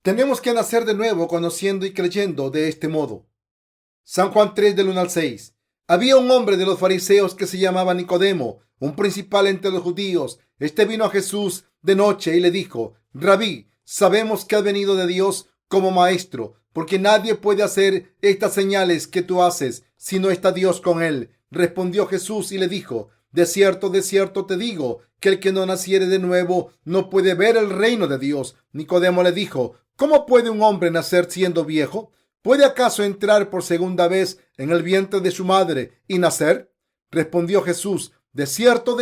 Tenemos que nacer de nuevo conociendo y creyendo de este modo. San Juan 3 del 1 al 6. Había un hombre de los fariseos que se llamaba Nicodemo, un principal entre los judíos. Este vino a Jesús de noche y le dijo: Rabí, sabemos que has venido de Dios como maestro, porque nadie puede hacer estas señales que tú haces si no está Dios con él. Respondió Jesús y le dijo: de cierto te digo, que el que no naciere de nuevo no puede ver el reino de Dios. Nicodemo le dijo: ¿cómo puede un hombre nacer siendo viejo? ¿Puede acaso entrar por segunda vez en el vientre de su madre y nacer? Respondió Jesús: de cierto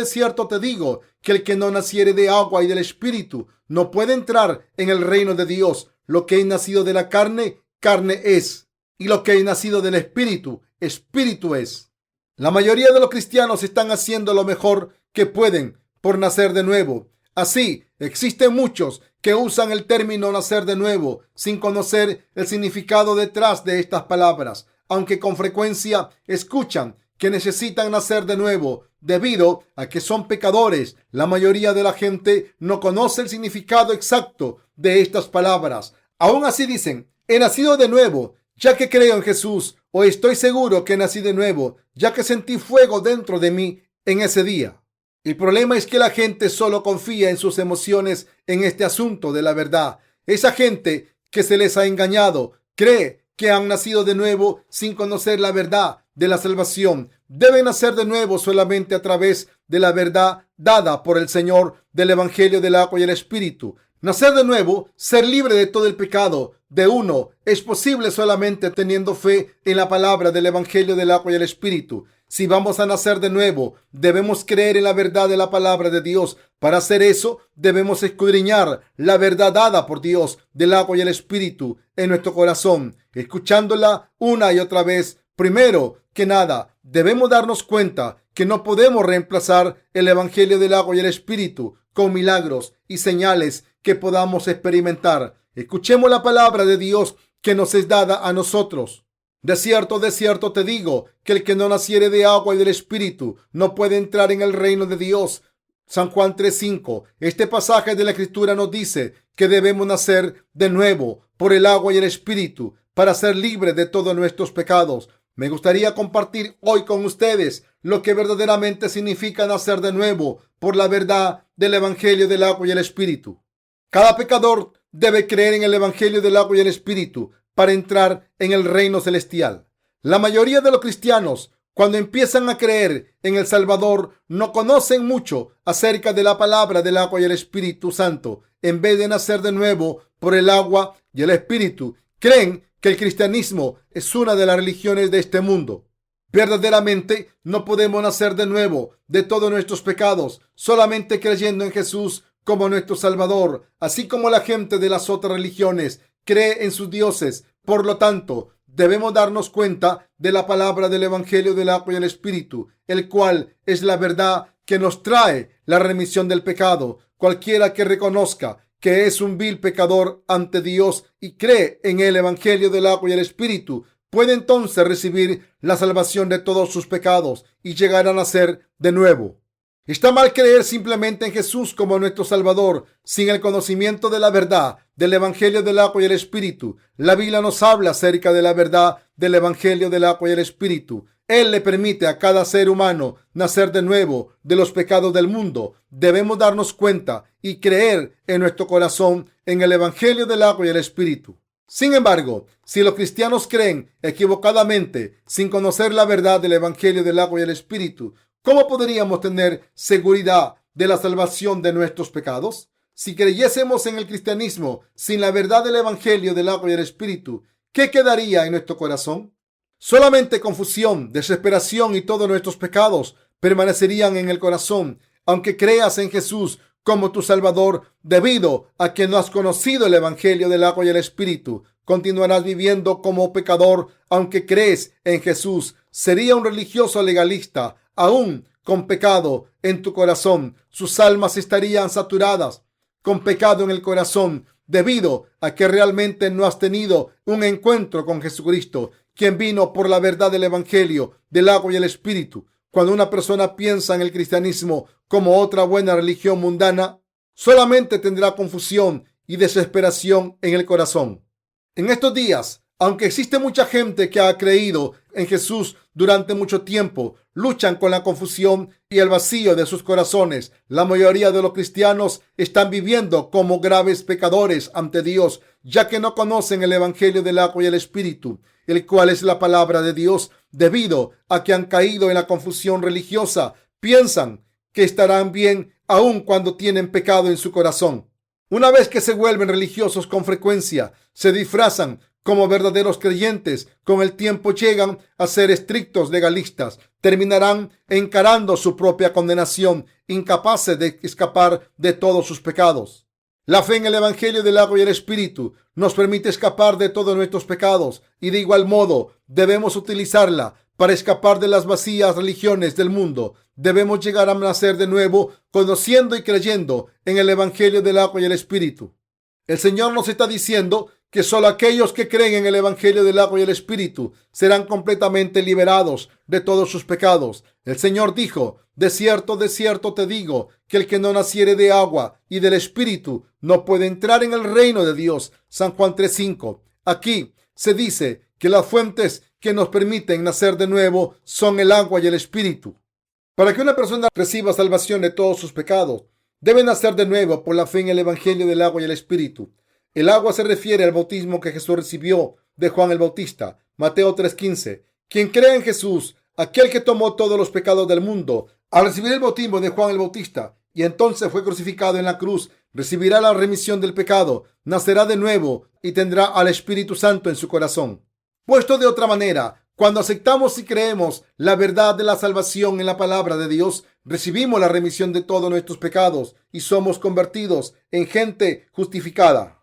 te digo, que el que no naciere de agua y del Espíritu no puede entrar en el reino de Dios. Lo que es nacido de la carne, carne es, y lo que es nacido del Espíritu, Espíritu es. La mayoría de los cristianos están haciendo lo mejor que pueden por nacer de nuevo. Así, existen muchos que usan el término nacer de nuevo sin conocer el significado detrás de estas palabras, aunque con frecuencia escuchan que necesitan nacer de nuevo debido a que son pecadores. La mayoría de la gente no conoce el significado exacto de estas palabras. Aún así dicen: he nacido de nuevo, ya que creo en Jesús, o estoy seguro que nací de nuevo, ya que sentí fuego dentro de mí en ese día. El problema es que la gente solo confía en sus emociones en este asunto de la verdad. Esa gente que se les ha engañado cree que han nacido de nuevo sin conocer la verdad de la salvación. Deben nacer de nuevo solamente a través de la verdad dada por el Señor del Evangelio del agua y el Espíritu. Nacer de nuevo, ser libre de todo el pecado de uno, es posible solamente teniendo fe en la palabra del Evangelio del agua y el Espíritu. Si vamos a nacer de nuevo, debemos creer en la verdad de la palabra de Dios. Para hacer eso, debemos escudriñar la verdad dada por Dios del agua y el Espíritu en nuestro corazón, escuchándola una y otra vez. Primero que nada, debemos darnos cuenta que no podemos reemplazar el Evangelio del agua y el Espíritu con milagros y señales que podamos experimentar. Escuchemos la palabra de Dios que nos es dada a nosotros. De cierto te digo, que el que no naciere de agua y del Espíritu no puede entrar en el reino de Dios. San Juan 3:5. Este pasaje de la Escritura nos dice que debemos nacer de nuevo por el agua y el Espíritu para ser libres de todos nuestros pecados. Me gustaría compartir hoy con ustedes lo que verdaderamente significa nacer de nuevo por la verdad del Evangelio del agua y el Espíritu. Cada pecador debe creer en el Evangelio del agua y el Espíritu para entrar en el reino celestial. La mayoría de los cristianos, cuando empiezan a creer en el Salvador, no conocen mucho acerca de la palabra del agua y el Espíritu Santo. En vez de nacer de nuevo por el agua y el Espíritu, creen que el cristianismo es una de las religiones de este mundo. Verdaderamente no podemos nacer de nuevo de todos nuestros pecados solamente creyendo en Jesús como nuestro Salvador, así como la gente de las otras religiones cree en sus dioses. Por lo tanto, debemos darnos cuenta de la palabra del Evangelio del agua y el Espíritu, el cual es la verdad que nos trae la remisión del pecado. Cualquiera que reconozca que es un vil pecador ante Dios y cree en el Evangelio del agua y el Espíritu, puede entonces recibir la salvación de todos sus pecados y llegar a nacer de nuevo. Está mal creer simplemente en Jesús como nuestro Salvador sin el conocimiento de la verdad del Evangelio del agua y el Espíritu. La Biblia nos habla acerca de la verdad del Evangelio del agua y el Espíritu. Él le permite a cada ser humano nacer de nuevo de los pecados del mundo. Debemos darnos cuenta y creer en nuestro corazón en el Evangelio del agua y el Espíritu. Sin embargo, si los cristianos creen equivocadamente sin conocer la verdad del Evangelio del agua y el Espíritu, ¿cómo podríamos tener seguridad de la salvación de nuestros pecados? Si creyésemos en el cristianismo sin la verdad del Evangelio del agua y el Espíritu, ¿qué quedaría en nuestro corazón? Solamente confusión, desesperación y todos nuestros pecados permanecerían en el corazón, aunque creas en Jesús como tu Salvador. Debido a que no has conocido el Evangelio del agua y el Espíritu, continuarás viviendo como pecador, aunque crees en Jesús. Sería un religioso legalista, aún con pecado en tu corazón. Sus almas estarían saturadas con pecado en el corazón, debido a que realmente no has tenido un encuentro con Jesucristo, quien vino por la verdad del Evangelio del agua y el Espíritu. Cuando una persona piensa en el cristianismo como otra buena religión mundana, solamente tendrá confusión y desesperación en el corazón. En estos días, aunque existe mucha gente que ha creído en Jesús durante mucho tiempo, luchan con la confusión y el vacío de sus corazones. La mayoría de los cristianos están viviendo como graves pecadores ante Dios, ya que no conocen el Evangelio del agua y el Espíritu, el cual es la palabra de Dios. Debido a que han caído en la confusión religiosa, piensan que estarán bien aun cuando tienen pecado en su corazón. Una vez que se vuelven religiosos con frecuencia, se disfrazan como verdaderos creyentes. Con el tiempo llegan a ser estrictos legalistas. Terminarán encarando su propia condenación, incapaces de escapar de todos sus pecados. La fe en el Evangelio del agua y el Espíritu nos permite escapar de todos nuestros pecados y de igual modo debemos utilizarla para escapar de las vacías religiones del mundo. Debemos llegar a nacer de nuevo conociendo y creyendo en el Evangelio del agua y el Espíritu. El Señor nos está diciendo que solo aquellos que creen en el Evangelio del agua y el Espíritu serán completamente liberados de todos sus pecados. El Señor dijo: de cierto te digo, que el que no naciere de agua y del Espíritu no puede entrar en el reino de Dios. San Juan 3:5. Aquí se dice que las fuentes que nos permiten nacer de nuevo son el agua y el Espíritu. Para que una persona reciba salvación de todos sus pecados, debe nacer de nuevo por la fe en el Evangelio del agua y el Espíritu. El agua se refiere al bautismo que Jesús recibió de Juan el Bautista. Mateo 3:15. Quien cree en Jesús, aquel que tomó todos los pecados del mundo, al recibir el bautismo de Juan el Bautista y entonces fue crucificado en la cruz, recibirá la remisión del pecado, nacerá de nuevo y tendrá al Espíritu Santo en su corazón. Puesto de otra manera, cuando aceptamos y creemos la verdad de la salvación en la palabra de Dios, recibimos la remisión de todos nuestros pecados y somos convertidos en gente justificada.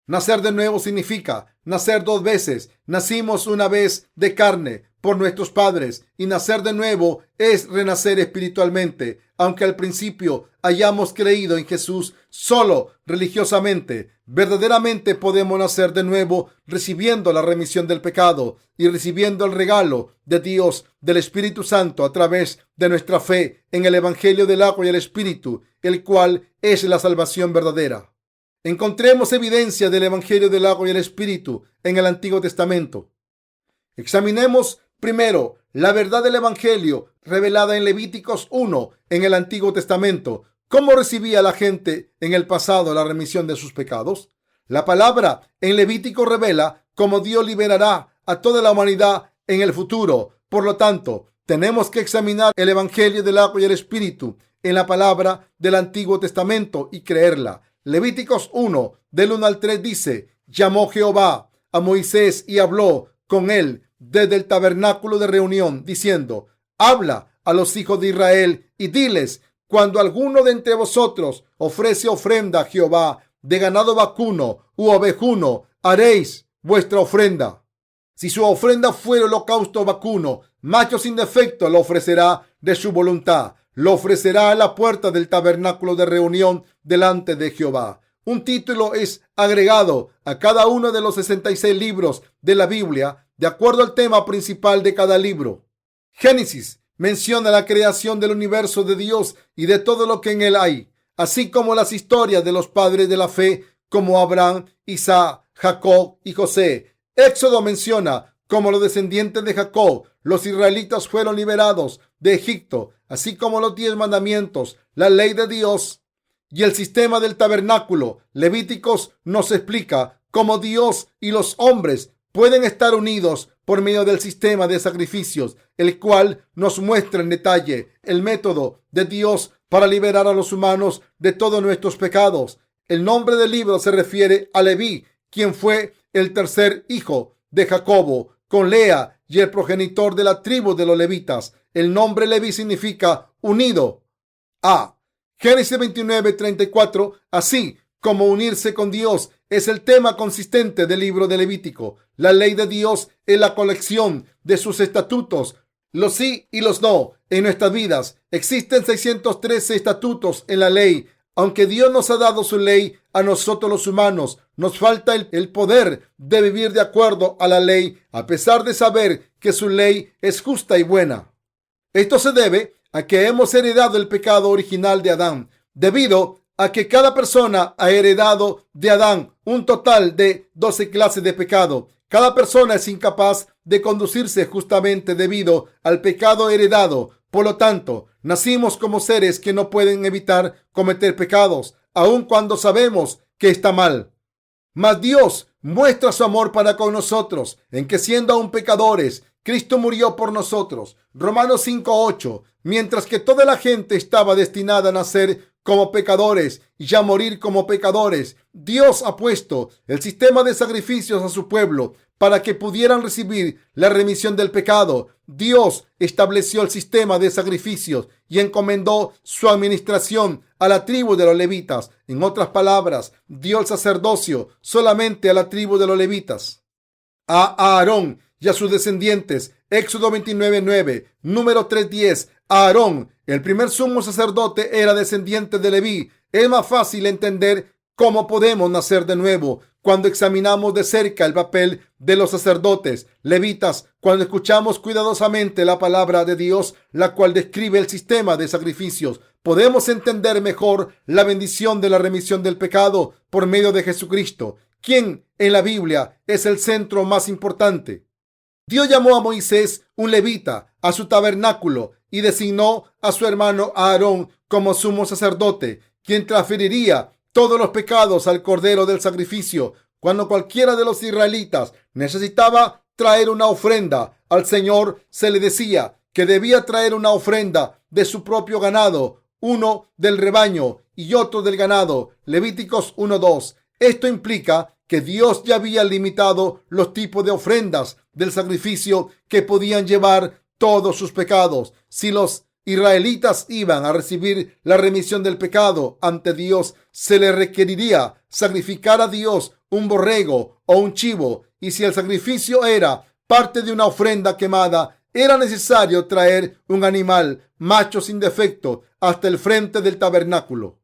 Nacer de nuevo significa nacer dos veces. Nacimos una vez de carne por nuestros padres y nacer de nuevo es renacer espiritualmente. Aunque al principio hayamos creído en Jesús solo religiosamente, verdaderamente podemos nacer de nuevo recibiendo la remisión del pecado y recibiendo el regalo de Dios del Espíritu Santo a través de nuestra fe en el Evangelio del agua y el Espíritu, el cual es la salvación verdadera. Encontremos evidencia del Evangelio del agua y el Espíritu en el Antiguo Testamento. Examinemos primero la verdad del Evangelio revelada en Levíticos 1 en el Antiguo Testamento. ¿Cómo recibía la gente en el pasado la remisión de sus pecados? La palabra en Levítico revela cómo Dios liberará a toda la humanidad en el futuro. Por lo tanto, tenemos que examinar el Evangelio del agua y el Espíritu en la palabra del Antiguo Testamento y creerla. Levíticos 1, del 1 al 3 dice: llamó Jehová a Moisés y habló con él desde el tabernáculo de reunión, diciendo: habla a los hijos de Israel y diles: cuando alguno de entre vosotros ofrece ofrenda a Jehová de ganado vacuno u ovejuno, haréis vuestra ofrenda. Si su ofrenda fuera holocausto vacuno, macho sin defecto, lo ofrecerá de su voluntad. Lo ofrecerá a la puerta del tabernáculo de reunión delante de Jehová. Un título es agregado a cada uno de los 66 libros de la Biblia, de acuerdo al tema principal de cada libro. Génesis menciona la creación del universo de Dios y de todo lo que en él hay, así como las historias de los padres de la fe como Abraham, Isaac, Jacob y José. Éxodo menciona cómo los descendientes de Jacob, los israelitas, fueron liberados de Egipto, así como los 10 mandamientos, la ley de Dios y el sistema del tabernáculo. Levíticos nos explica cómo Dios y los hombres pueden estar unidos por medio del sistema de sacrificios, el cual nos muestra en detalle el método de Dios para liberar a los humanos de todos nuestros pecados. El nombre del libro se refiere a Leví, quien fue el tercer hijo de Jacobo con Lea y el progenitor de la tribu de los levitas. El nombre Leví significa unido a. Génesis 29:34. Así como unirse con Dios es el tema consistente del libro de Levítico. La ley de Dios es la colección de sus estatutos, los sí y los no en nuestras vidas. Existen 613 estatutos en la ley. Aunque Dios nos ha dado su ley a nosotros los humanos, nos falta el poder de vivir de acuerdo a la ley, a pesar de saber que su ley es justa y buena. Esto se debe a que hemos heredado el pecado original de Adán. Debido a que cada persona ha heredado de Adán un total de 12 clases de pecado. Cada persona es incapaz de conducirse justamente debido al pecado heredado. Por lo tanto, nacimos como seres que no pueden evitar cometer pecados, aun cuando sabemos que está mal. Mas Dios muestra su amor para con nosotros en que, siendo aún pecadores, Cristo murió por nosotros. Romanos 5:8. Mientras que toda la gente estaba destinada a nacer como pecadores y ya morir como pecadores, Dios ha puesto el sistema de sacrificios a su pueblo para que pudieran recibir la remisión del pecado. Dios estableció el sistema de sacrificios y encomendó su administración a la tribu de los levitas. En otras palabras, dio el sacerdocio solamente a la tribu de los levitas, a Aarón y a sus descendientes. Éxodo 29:9, número 3:10. Aarón, el primer sumo sacerdote, era descendiente de Leví. Es más fácil entender cómo podemos nacer de nuevo cuando examinamos de cerca el papel de los sacerdotes levitas, cuando escuchamos cuidadosamente la palabra de Dios, la cual describe el sistema de sacrificios. Podemos entender mejor la bendición de la remisión del pecado por medio de Jesucristo, quien en la Biblia es el centro más importante. Dios llamó a Moisés un levita a su tabernáculo y designó a su hermano Aarón como sumo sacerdote, quien transferiría todos los pecados al cordero del sacrificio. Cuando cualquiera de los israelitas necesitaba traer una ofrenda al Señor, se le decía que debía traer una ofrenda de su propio ganado, uno del rebaño y otro del ganado. Levíticos 1:2. Esto implica que Dios ya había limitado los tipos de ofrendas del sacrificio que podían llevar todos sus pecados. Si los israelitas iban a recibir la remisión del pecado ante Dios, se les requeriría sacrificar a Dios un borrego o un chivo, y si el sacrificio era parte de una ofrenda quemada, era necesario traer un animal macho sin defecto hasta el frente del tabernáculo.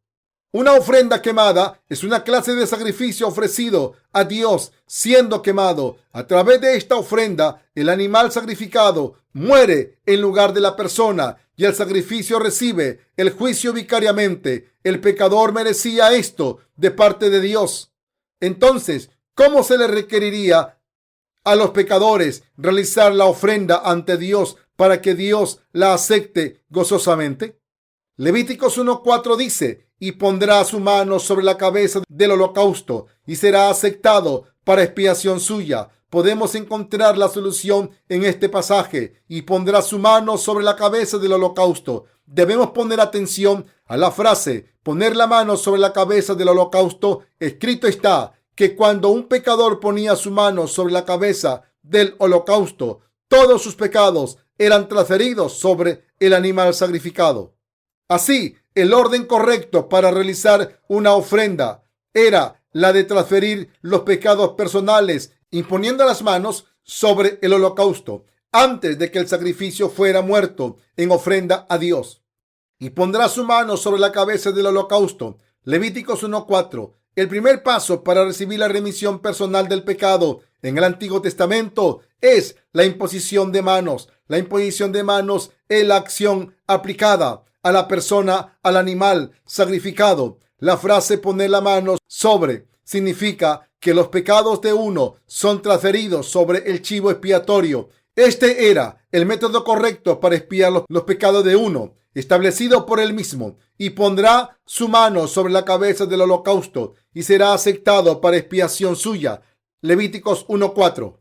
Una ofrenda quemada es una clase de sacrificio ofrecido a Dios. Siendo quemado, a través de esta ofrenda, el animal sacrificado muere en lugar de la persona y el sacrificio recibe el juicio vicariamente. El pecador merecía esto de parte de Dios. Entonces, ¿cómo se le requeriría a los pecadores realizar la ofrenda ante Dios para que Dios la acepte gozosamente? Levíticos 1:4 dice: y pondrá su mano sobre la cabeza del holocausto y será aceptado para expiación suya. Podemos encontrar la solución en este pasaje: y pondrá su mano sobre la cabeza del holocausto. Debemos poner atención a la frase poner la mano sobre la cabeza del holocausto. Escrito está que cuando un pecador ponía su mano sobre la cabeza del holocausto, todos sus pecados eran transferidos sobre el animal sacrificado. Así, el orden correcto para realizar una ofrenda era la de transferir los pecados personales, imponiendo las manos sobre el holocausto antes de que el sacrificio fuera muerto en ofrenda a Dios. Y pondrá su mano sobre la cabeza del holocausto. Levíticos 1:4. El primer paso para recibir la remisión personal del pecado en el Antiguo Testamento es la imposición de manos. La imposición de manos es la acción aplicada a la persona, al animal sacrificado. La frase poner la mano sobre significa que los pecados de uno son transferidos sobre el chivo expiatorio. Este era el método correcto para expiar los pecados de uno, establecido por él mismo. Y pondrá su mano sobre la cabeza del holocausto y será aceptado para expiación suya. Levíticos 1:4.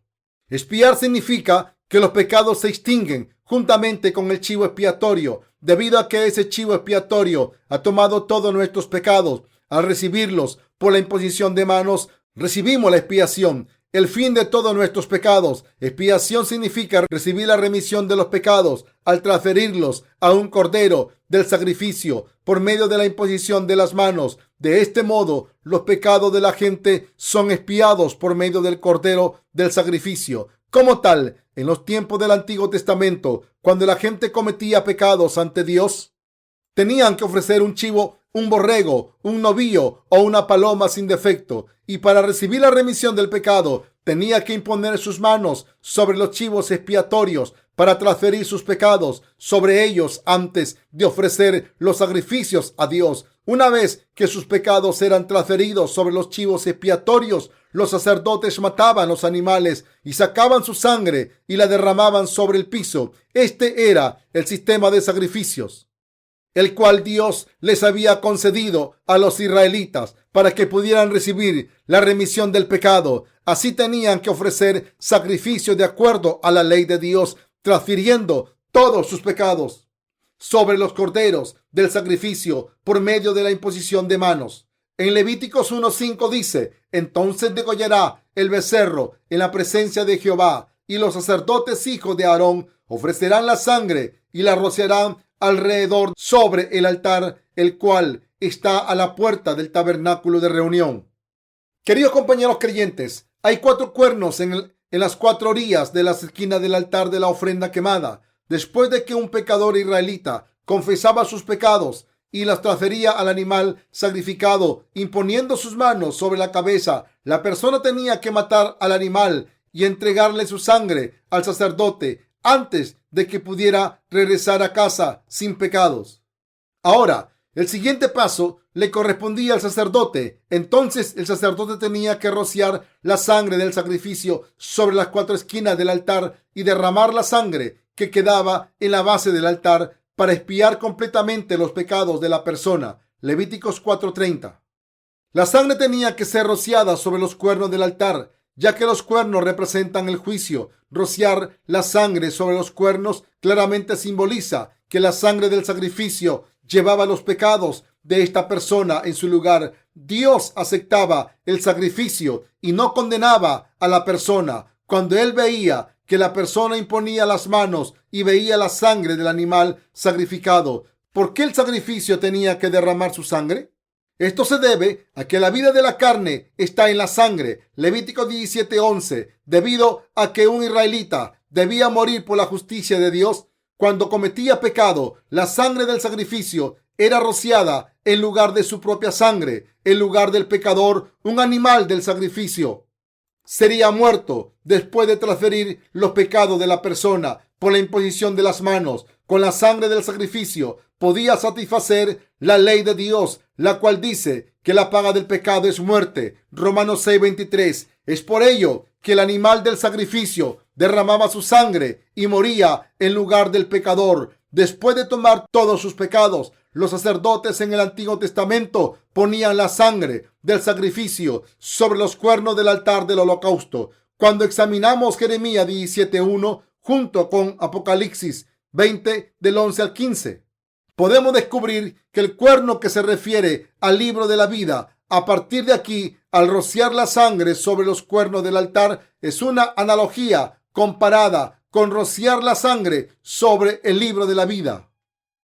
Expiar significa que los pecados se extinguen juntamente con el chivo expiatorio, debido a que ese chivo expiatorio ha tomado todos nuestros pecados. Al recibirlos por la imposición de manos, recibimos la expiación, el fin de todos nuestros pecados. Expiación significa recibir la remisión de los pecados al transferirlos a un cordero del sacrificio por medio de la imposición de las manos. De este modo, los pecados de la gente son expiados por medio del cordero del sacrificio. Como tal, en los tiempos del Antiguo Testamento, cuando la gente cometía pecados ante Dios, tenían que ofrecer un chivo, un borrego, un novillo o una paloma sin defecto. Y para recibir la remisión del pecado, tenía que imponer sus manos sobre los chivos expiatorios para transferir sus pecados sobre ellos antes de ofrecer los sacrificios a Dios. Una vez que sus pecados eran transferidos sobre los chivos expiatorios, los sacerdotes mataban los animales y sacaban su sangre y la derramaban sobre el piso. Este era el sistema de sacrificios, el cual Dios les había concedido a los israelitas para que pudieran recibir la remisión del pecado. Así tenían que ofrecer sacrificios de acuerdo a la ley de Dios, transfiriendo todos sus pecados sobre los corderos del sacrificio por medio de la imposición de manos. En Levíticos 1:5 dice: entonces degollará el becerro en la presencia de Jehová, y los sacerdotes hijos de Aarón ofrecerán la sangre y la rociarán alrededor sobre el altar, el cual está a la puerta del tabernáculo de reunión. Queridos compañeros creyentes, hay 4 cuernos en las 4 orillas de las esquinas del altar de la ofrenda quemada. Después de que un pecador israelita confesaba sus pecados y las transfería al animal sacrificado, imponiendo sus manos sobre la cabeza, la persona tenía que matar al animal y entregarle su sangre al sacerdote antes de que pudiera regresar a casa sin pecados. Ahora, el siguiente paso le correspondía al sacerdote. Entonces el sacerdote tenía que rociar la sangre del sacrificio sobre las 4 esquinas del altar y derramar la sangre que quedaba en la base del altar para expiar completamente los pecados de la persona. Levíticos 4:30. La sangre tenía que ser rociada sobre los cuernos del altar, ya que los cuernos representan el juicio. Rociar la sangre sobre los cuernos claramente simboliza que la sangre del sacrificio llevaba los pecados de esta persona en su lugar. Dios aceptaba el sacrificio y no condenaba a la persona. Cuando él veía que la persona imponía las manos y veía la sangre del animal sacrificado, ¿por qué el sacrificio tenía que derramar su sangre? Esto se debe a que la vida de la carne está en la sangre. Levítico 17:11. Debido a que un israelita debía morir por la justicia de Dios, cuando cometía pecado, la sangre del sacrificio era rociada en lugar de su propia sangre. En lugar del pecador, un animal del sacrificio sería muerto después de transferir los pecados de la persona por la imposición de las manos. Con la sangre del sacrificio podía satisfacer la ley de Dios, la cual dice que la paga del pecado es muerte. Romanos 6:23. Es por ello que el animal del sacrificio derramaba su sangre y moría en lugar del pecador. Después de tomar todos sus pecados, los sacerdotes en el Antiguo Testamento ponían la sangre del sacrificio sobre los cuernos del altar del holocausto. Cuando examinamos Jeremías 17:1 junto con Apocalipsis 20 del 11 al 15, podemos descubrir que el cuerno que se refiere al libro de la vida, a partir de aquí, al rociar la sangre sobre los cuernos del altar, es una analogía comparada con rociar la sangre sobre el libro de la vida.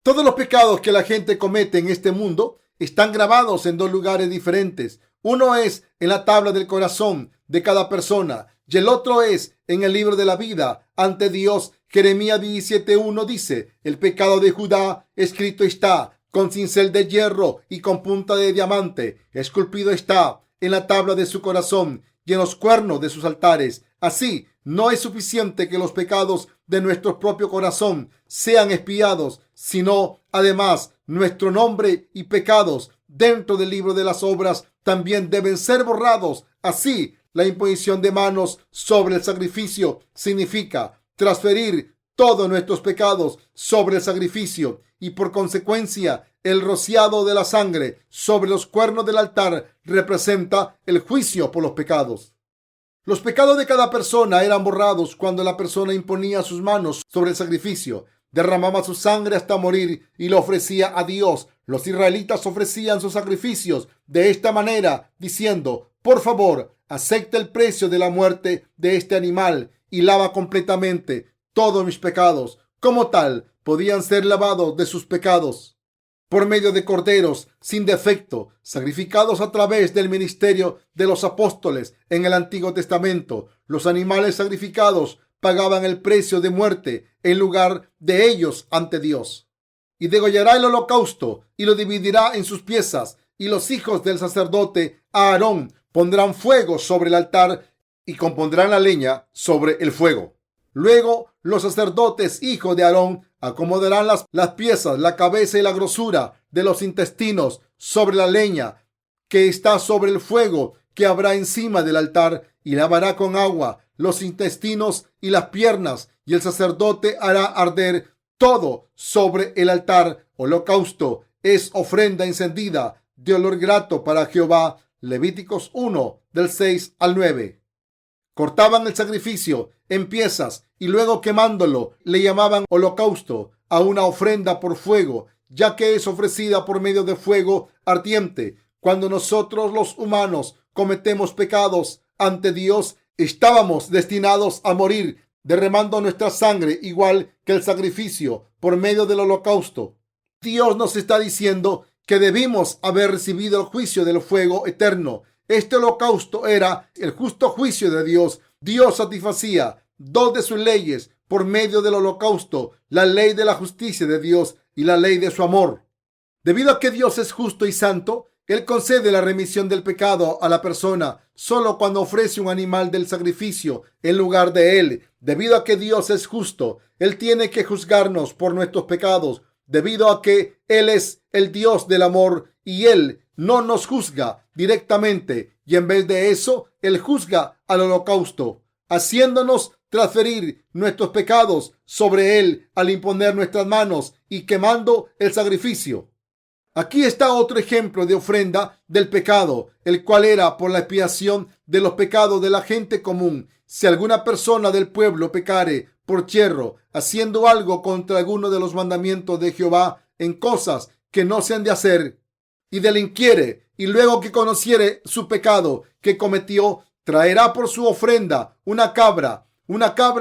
Todos los pecados que la gente comete en este mundo están grabados en 2 lugares diferentes. Uno es en la tabla del corazón de cada persona y el otro es en el libro de la vida ante Dios. Jeremías 17:1 dice: el pecado de Judá escrito está, con cincel de hierro y con punta de diamante, esculpido está en la tabla de su corazón y en los cuernos de sus altares. Así, no es suficiente que los pecados de nuestro propio corazón sean expiados, sino además nuestro nombre y pecados dentro del libro de las obras también deben ser borrados. Así, la imposición de manos sobre el sacrificio significa transferir todos nuestros pecados sobre el sacrificio y por consecuencia el rociado de la sangre sobre los cuernos del altar representa el juicio por los pecados. Los pecados de cada persona eran borrados cuando la persona imponía sus manos sobre el sacrificio, derramaba su sangre hasta morir y lo ofrecía a Dios. Los israelitas ofrecían sus sacrificios de esta manera, diciendo: por favor, acepta el precio de la muerte de este animal y lava completamente todos mis pecados. Como tal, podían ser lavados de sus pecados por medio de corderos sin defecto, sacrificados a través del ministerio de los apóstoles en el Antiguo Testamento. Los animales sacrificados pagaban el precio de muerte en lugar de ellos ante Dios. Y degollará el holocausto y lo dividirá en sus piezas, y los hijos del sacerdote Aarón pondrán fuego sobre el altar y compondrán la leña sobre el fuego. Luego los sacerdotes hijos de Aarón acomodarán las piezas, la cabeza y la grosura de los intestinos sobre la leña que está sobre el fuego que habrá encima del altar, y lavará con agua los intestinos y las piernas, y el sacerdote hará arder todo sobre el altar. Holocausto es ofrenda encendida de olor grato para Jehová. Levíticos 1, del 6 al 9. Cortaban el sacrificio en piezas y luego quemándolo le llamaban holocausto a una ofrenda por fuego, ya que es ofrecida por medio de fuego ardiente. Cuando nosotros los humanos cometemos pecados ante Dios, estábamos destinados a morir derramando nuestra sangre, igual que el sacrificio por medio del holocausto. Dios nos está diciendo que debimos haber recibido el juicio del fuego eterno. Este holocausto era el justo juicio de Dios. Dios satisfacía dos de sus leyes por medio del holocausto: la ley de la justicia de Dios y la ley de su amor. Debido a que Dios es justo y santo, Él concede la remisión del pecado a la persona solo cuando ofrece un animal del sacrificio en lugar de él. Debido a que Dios es justo, Él tiene que juzgarnos por nuestros pecados. Debido a que Él es el Dios del amor y Él no nos juzga directamente, y en vez de eso, Él juzga al holocausto, haciéndonos transferir nuestros pecados sobre Él al imponer nuestras manos y quemando el sacrificio. Aquí está otro ejemplo de ofrenda del pecado, el cual era por la expiación de los pecados de la gente común. Si alguna persona del pueblo pecare por yerro, haciendo algo contra alguno de los mandamientos de Jehová en cosas que no se han de hacer, y delinquiere, y luego que conociere su pecado que cometió, traerá por su ofrenda una cabra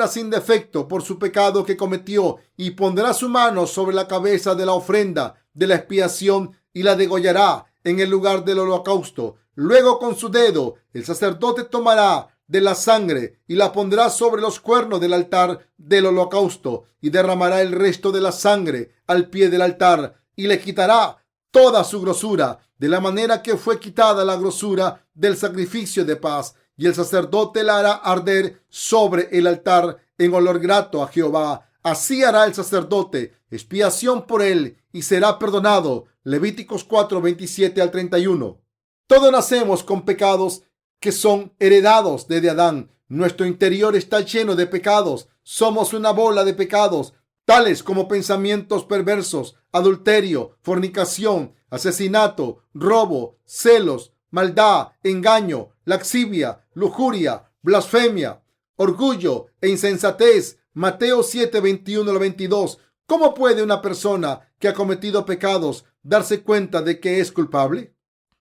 sin defecto por su pecado que cometió, y pondrá su mano sobre la cabeza de la ofrenda de la expiación y la degollará en el lugar del holocausto. Luego con su dedo el sacerdote tomará de la sangre y la pondrá sobre los cuernos del altar del holocausto, y derramará el resto de la sangre al pie del altar, y le quitará toda su grosura, de la manera que fue quitada la grosura del sacrificio de paz, y el sacerdote la hará arder sobre el altar en olor grato a Jehová. Así hará el sacerdote expiación por él y será perdonado. Levíticos 4, 27 al 31. Todos nacemos con pecados que son heredados desde Adán. Nuestro interior está lleno de pecados. Somos una bola de pecados, tales como pensamientos perversos, adulterio, fornicación, asesinato, robo, celos, maldad, engaño, lascivia, lujuria, blasfemia, orgullo e insensatez. Mateo 7, 21 al 22. ¿Cómo puede una persona que ha cometido pecados darse cuenta de que es culpable?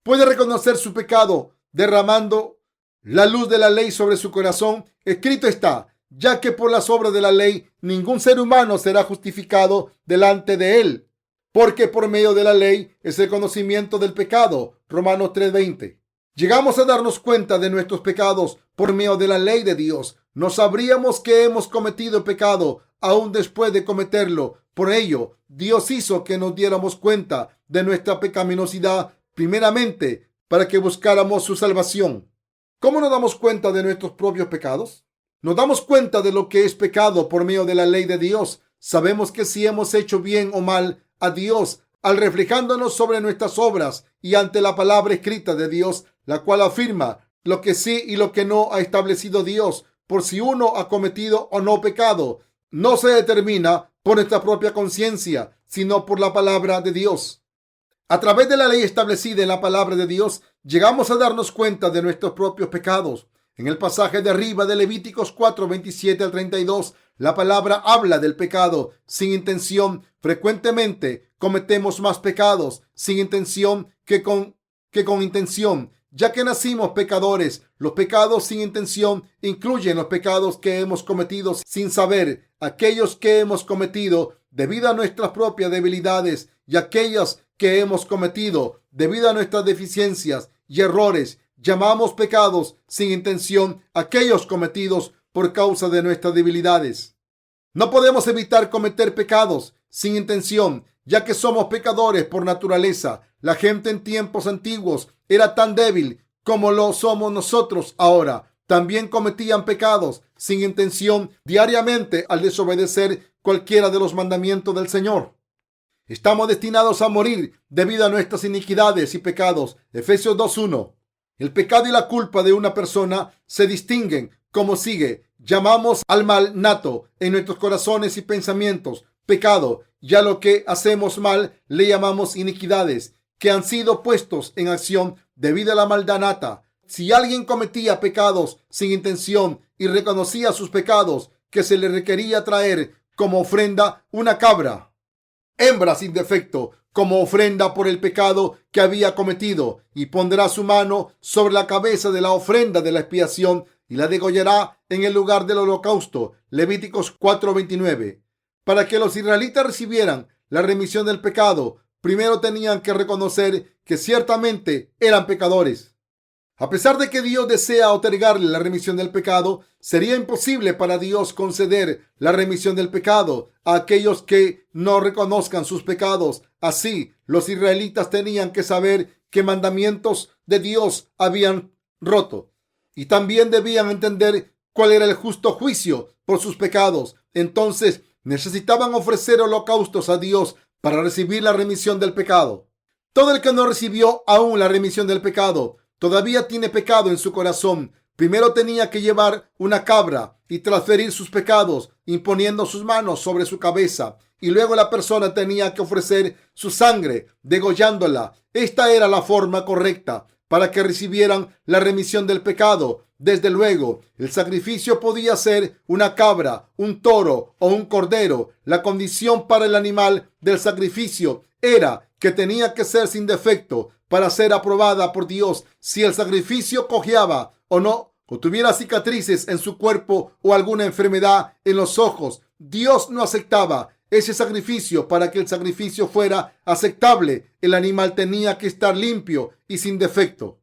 Puede reconocer su pecado derramando la luz de la ley sobre su corazón. Escrito está: ya que por las obras de la ley ningún ser humano será justificado delante de él, porque por medio de la ley es el conocimiento del pecado. Romanos 3:20. Llegamos a darnos cuenta de nuestros pecados por medio de la ley de Dios. No sabríamos que hemos cometido pecado aún después de cometerlo. Por ello, Dios hizo que nos diéramos cuenta de nuestra pecaminosidad, primeramente para que buscáramos su salvación. ¿Cómo nos damos cuenta de nuestros propios pecados? Nos damos cuenta de lo que es pecado por medio de la ley de Dios. Sabemos que si hemos hecho bien o mal a Dios, al reflejándonos sobre nuestras obras y ante la palabra escrita de Dios, la cual afirma lo que sí y lo que no ha establecido Dios, por si uno ha cometido o no pecado, no se determina por nuestra propia conciencia, sino por la palabra de Dios. A través de la ley establecida en la palabra de Dios, llegamos a darnos cuenta de nuestros propios pecados. En el pasaje de arriba de Levíticos 4, 27 al 32, la palabra habla del pecado sin intención. Frecuentemente cometemos más pecados sin intención que con intención, ya que nacimos pecadores. Los pecados sin intención incluyen los pecados que hemos cometido sin saber, aquellos que hemos cometido debido a nuestras propias debilidades y aquellas que hemos cometido debido a nuestras deficiencias y errores. Llamamos pecados sin intención aquellos cometidos por causa de nuestras debilidades. No podemos evitar cometer pecados sin intención, ya que somos pecadores por naturaleza. La gente en tiempos antiguos era tan débil como lo somos nosotros ahora. También cometían pecados sin intención diariamente al desobedecer cualquiera de los mandamientos del Señor. Estamos destinados a morir debido a nuestras iniquidades y pecados. Efesios 2:1. El pecado y la culpa de una persona se distinguen como sigue. Llamamos al mal nato en nuestros corazones y pensamientos pecado, y a lo que hacemos mal le llamamos iniquidades, que han sido puestos en acción debido a la maldad nata. Si alguien cometía pecados sin intención y reconocía sus pecados, que se le requería traer como ofrenda una cabra, hembra sin defecto, como ofrenda por el pecado que había cometido, y pondrá su mano sobre la cabeza de la ofrenda de la expiación y la degollará en el lugar del holocausto. Levíticos 4:29. Para que los israelitas recibieran la remisión del pecado, primero tenían que reconocer que ciertamente eran pecadores. A pesar de que Dios desea otorgarle la remisión del pecado, sería imposible para Dios conceder la remisión del pecado a aquellos que no reconozcan sus pecados. Así, los israelitas tenían que saber qué mandamientos de Dios habían roto y también debían entender cuál era el justo juicio por sus pecados. Entonces, necesitaban ofrecer holocaustos a Dios para recibir la remisión del pecado. Todo el que no recibió aún la remisión del pecado todavía tiene pecado en su corazón. Primero tenía que llevar una cabra y transferir sus pecados imponiendo sus manos sobre su cabeza, y luego la persona tenía que ofrecer su sangre degollándola. Esta era la forma correcta para que recibieran la remisión del pecado. Desde luego, el sacrificio podía ser una cabra, un toro o un cordero. La condición para el animal del sacrificio era que tenía que ser sin defecto para ser aprobada por Dios. Si el sacrificio cojeaba o no, o tuviera cicatrices en su cuerpo o alguna enfermedad en los ojos, Dios no aceptaba ese sacrificio. Para que el sacrificio fuera aceptable, el animal tenía que estar limpio y sin defecto.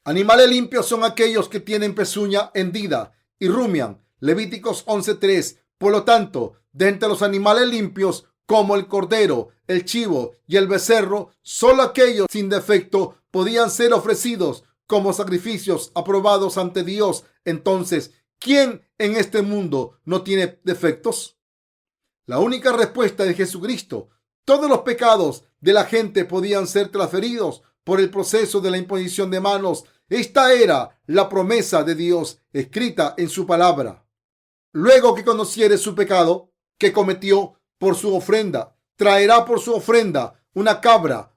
Animales limpios son aquellos que tienen pezuña hendida y rumian. Levíticos 11:3. Por lo tanto, de entre los animales limpios, como el cordero, el chivo y el becerro, solo aquellos sin defecto podían ser ofrecidos como sacrificios aprobados ante Dios. Entonces, ¿quién en este mundo no tiene defectos? La única respuesta es Jesucristo. Todos los pecados de la gente podían ser transferidos por el proceso de la imposición de manos. Esta era la promesa de Dios escrita en su palabra. Luego que conociere su pecado que cometió, por su ofrenda, traerá por su ofrenda una cabra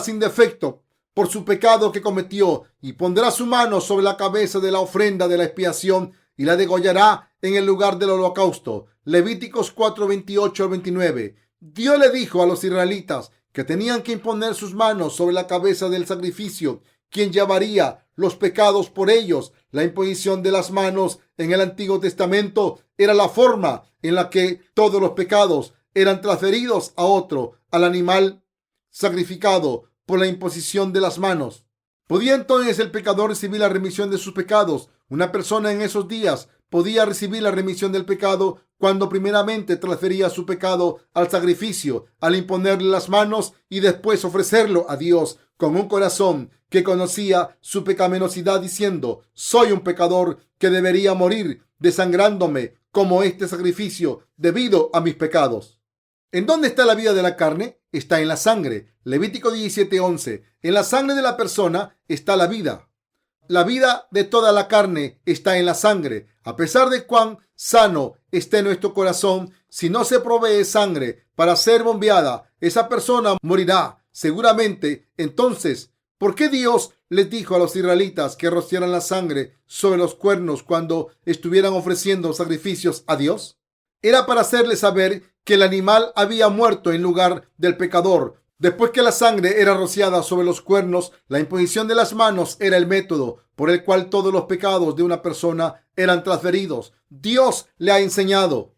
sin defecto por su pecado que cometió, y pondrá su mano sobre la cabeza de la ofrenda de la expiación y la degollará en el lugar del holocausto. Levíticos 4:28-29. Dios le dijo a los israelitas que tenían que imponer sus manos sobre la cabeza del sacrificio, quien llevaría los pecados por ellos. La imposición de las manos en el Antiguo Testamento era la forma en la que todos los pecados eran transferidos a otro, al animal sacrificado por la imposición de las manos. ¿Podía entonces el pecador recibir la remisión de sus pecados? Una persona en esos días podía recibir la remisión del pecado cuando primeramente transfería su pecado al sacrificio, al imponerle las manos y después ofrecerlo a Dios con un corazón que conocía su pecaminosidad, diciendo: soy un pecador que debería morir desangrándome como este sacrificio debido a mis pecados. ¿En dónde está la vida de la carne? Está en la sangre. Levítico 17:11. En la sangre de la persona está la vida. La vida de toda la carne está en la sangre. A pesar de cuán sano esté nuestro corazón, si no se provee sangre para ser bombeada, esa persona morirá seguramente. Entonces, ¿por qué Dios les dijo a los israelitas que rociaran la sangre sobre los cuernos cuando estuvieran ofreciendo sacrificios a Dios? Era para hacerles saber que el animal había muerto en lugar del pecador. Después que la sangre era rociada sobre los cuernos, la imposición de las manos era el método por el cual todos los pecados de una persona eran transferidos. Dios le ha enseñado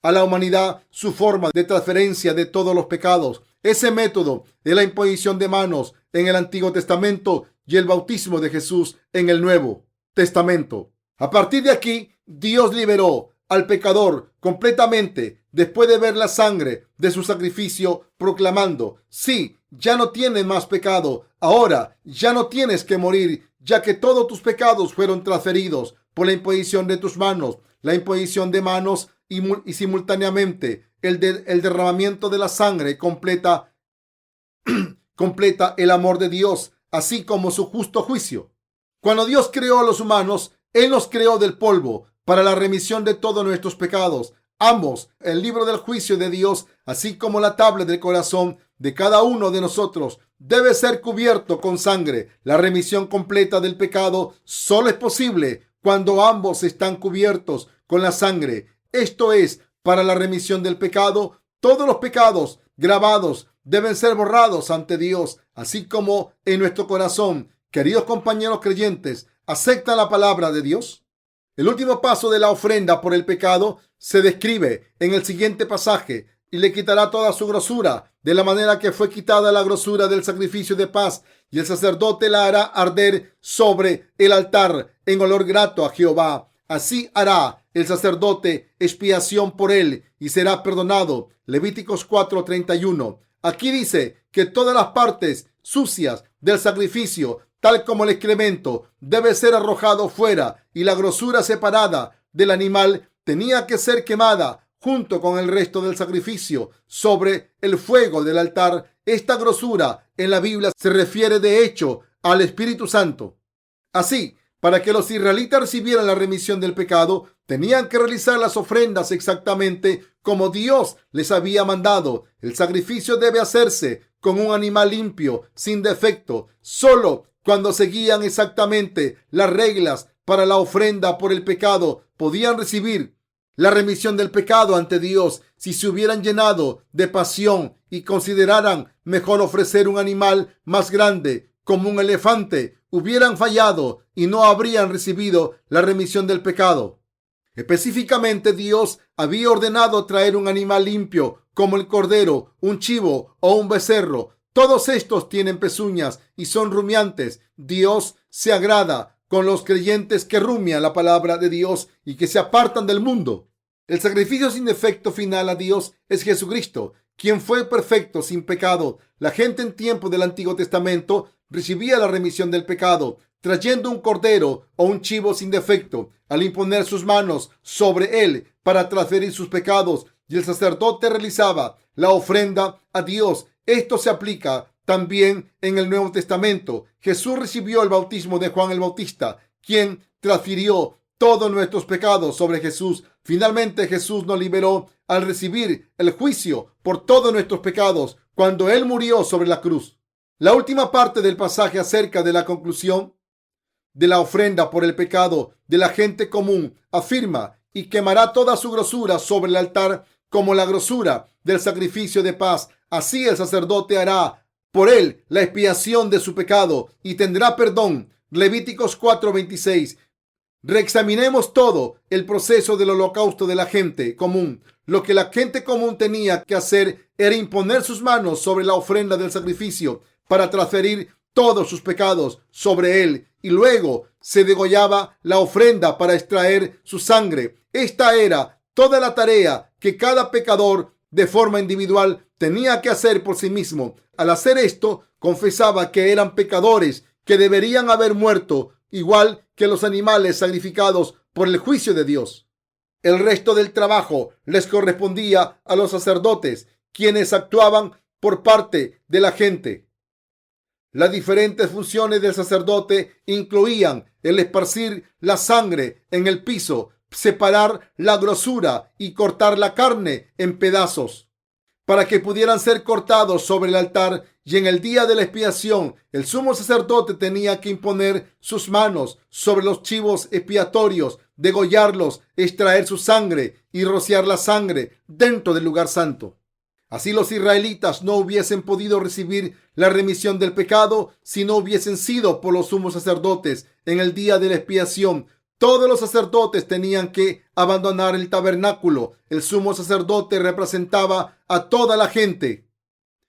a la humanidad su forma de transferencia de todos los pecados. Ese método es la imposición de manos en el Antiguo Testamento y el bautismo de Jesús en el Nuevo Testamento. A partir de aquí, Dios liberó al pecador completamente después de ver la sangre de su sacrificio, proclamando: sí, ya no tienes más pecado, ahora ya no tienes que morir, ya que todos tus pecados fueron transferidos por la imposición de tus manos. La imposición de manos y simultáneamente el derramamiento de la sangre completa el amor de Dios, así como su justo juicio. Cuando Dios creó a los humanos, Él nos creó del polvo para la remisión de todos nuestros pecados. Ambos, el libro del juicio de Dios, así como la tabla del corazón de cada uno de nosotros, debe ser cubierto con sangre. La remisión completa del pecado solo es posible cuando ambos están cubiertos con la sangre. Esto es, para la remisión del pecado, todos los pecados grabados deben ser borrados ante Dios, así como en nuestro corazón. Queridos compañeros creyentes, ¿aceptan la palabra de Dios? El último paso de la ofrenda por el pecado se describe en el siguiente pasaje: y le quitará toda su grosura, de la manera que fue quitada la grosura del sacrificio de paz, y el sacerdote la hará arder sobre el altar en olor grato a Jehová. Así hará el sacerdote expiación por él y será perdonado. Levíticos 4:31. Aquí dice que todas las partes sucias del sacrificio, tal como el excremento, debe ser arrojado fuera, y la grosura separada del animal tenía que ser quemada junto con el resto del sacrificio sobre el fuego del altar. Esta grosura en la Biblia se refiere de hecho al Espíritu Santo. Así, para que los israelitas recibieran la remisión del pecado, tenían que realizar las ofrendas exactamente como Dios les había mandado. El sacrificio debe hacerse con un animal limpio, sin defecto. Solo cuando seguían exactamente las reglas para la ofrenda por el pecado, podían recibir la remisión del pecado ante Dios. Si se hubieran llenado de pasión y consideraran mejor ofrecer un animal más grande, como un elefante, hubieran fallado y no habrían recibido la remisión del pecado. Específicamente, Dios había ordenado traer un animal limpio, como el cordero, un chivo o un becerro. Todos estos tienen pezuñas y son rumiantes. Dios se agrada con los creyentes que rumian la palabra de Dios y que se apartan del mundo. El sacrificio sin defecto final a Dios es Jesucristo, quien fue perfecto, sin pecado. La gente en tiempo del Antiguo Testamento recibía la remisión del pecado trayendo un cordero o un chivo sin defecto. Al imponer sus manos sobre él para transferir sus pecados, y el sacerdote realizaba la ofrenda a Dios. Esto se aplica también en el Nuevo Testamento. Jesús recibió el bautismo de Juan el Bautista, quien transfirió todos nuestros pecados sobre Jesús. Finalmente, Jesús nos liberó al recibir el juicio por todos nuestros pecados cuando Él murió sobre la cruz. La última parte del pasaje acerca de la conclusión de la ofrenda por el pecado de la gente común afirma: y quemará toda su grosura sobre el altar como la grosura del sacrificio de paz. Así el sacerdote hará por él la expiación de su pecado y tendrá perdón. Levíticos 4:26. Reexaminemos todo el proceso del holocausto de la gente común. Lo que la gente común tenía que hacer era imponer sus manos sobre la ofrenda del sacrificio para transferir todos sus pecados sobre él, y luego se degollaba la ofrenda para extraer su sangre. Esta era toda la tarea que cada pecador de forma individual tenía que hacer por sí mismo. Al hacer esto, confesaba que eran pecadores que deberían haber muerto, igual que los animales sacrificados por el juicio de Dios. El resto del trabajo les correspondía a los sacerdotes, quienes actuaban por parte de la gente. Las diferentes funciones del sacerdote incluían el esparcir la sangre en el piso, separar la grosura y cortar la carne en pedazos para que pudieran ser cortados sobre el altar. Y en el día de la expiación, el sumo sacerdote tenía que imponer sus manos sobre los chivos expiatorios, degollarlos, extraer su sangre y rociar la sangre dentro del lugar santo. Así los israelitas no hubiesen podido recibir la remisión del pecado si no hubiesen sido por los sumos sacerdotes. En el día de la expiación, todos los sacerdotes tenían que abandonar el tabernáculo. El sumo sacerdote representaba a toda la gente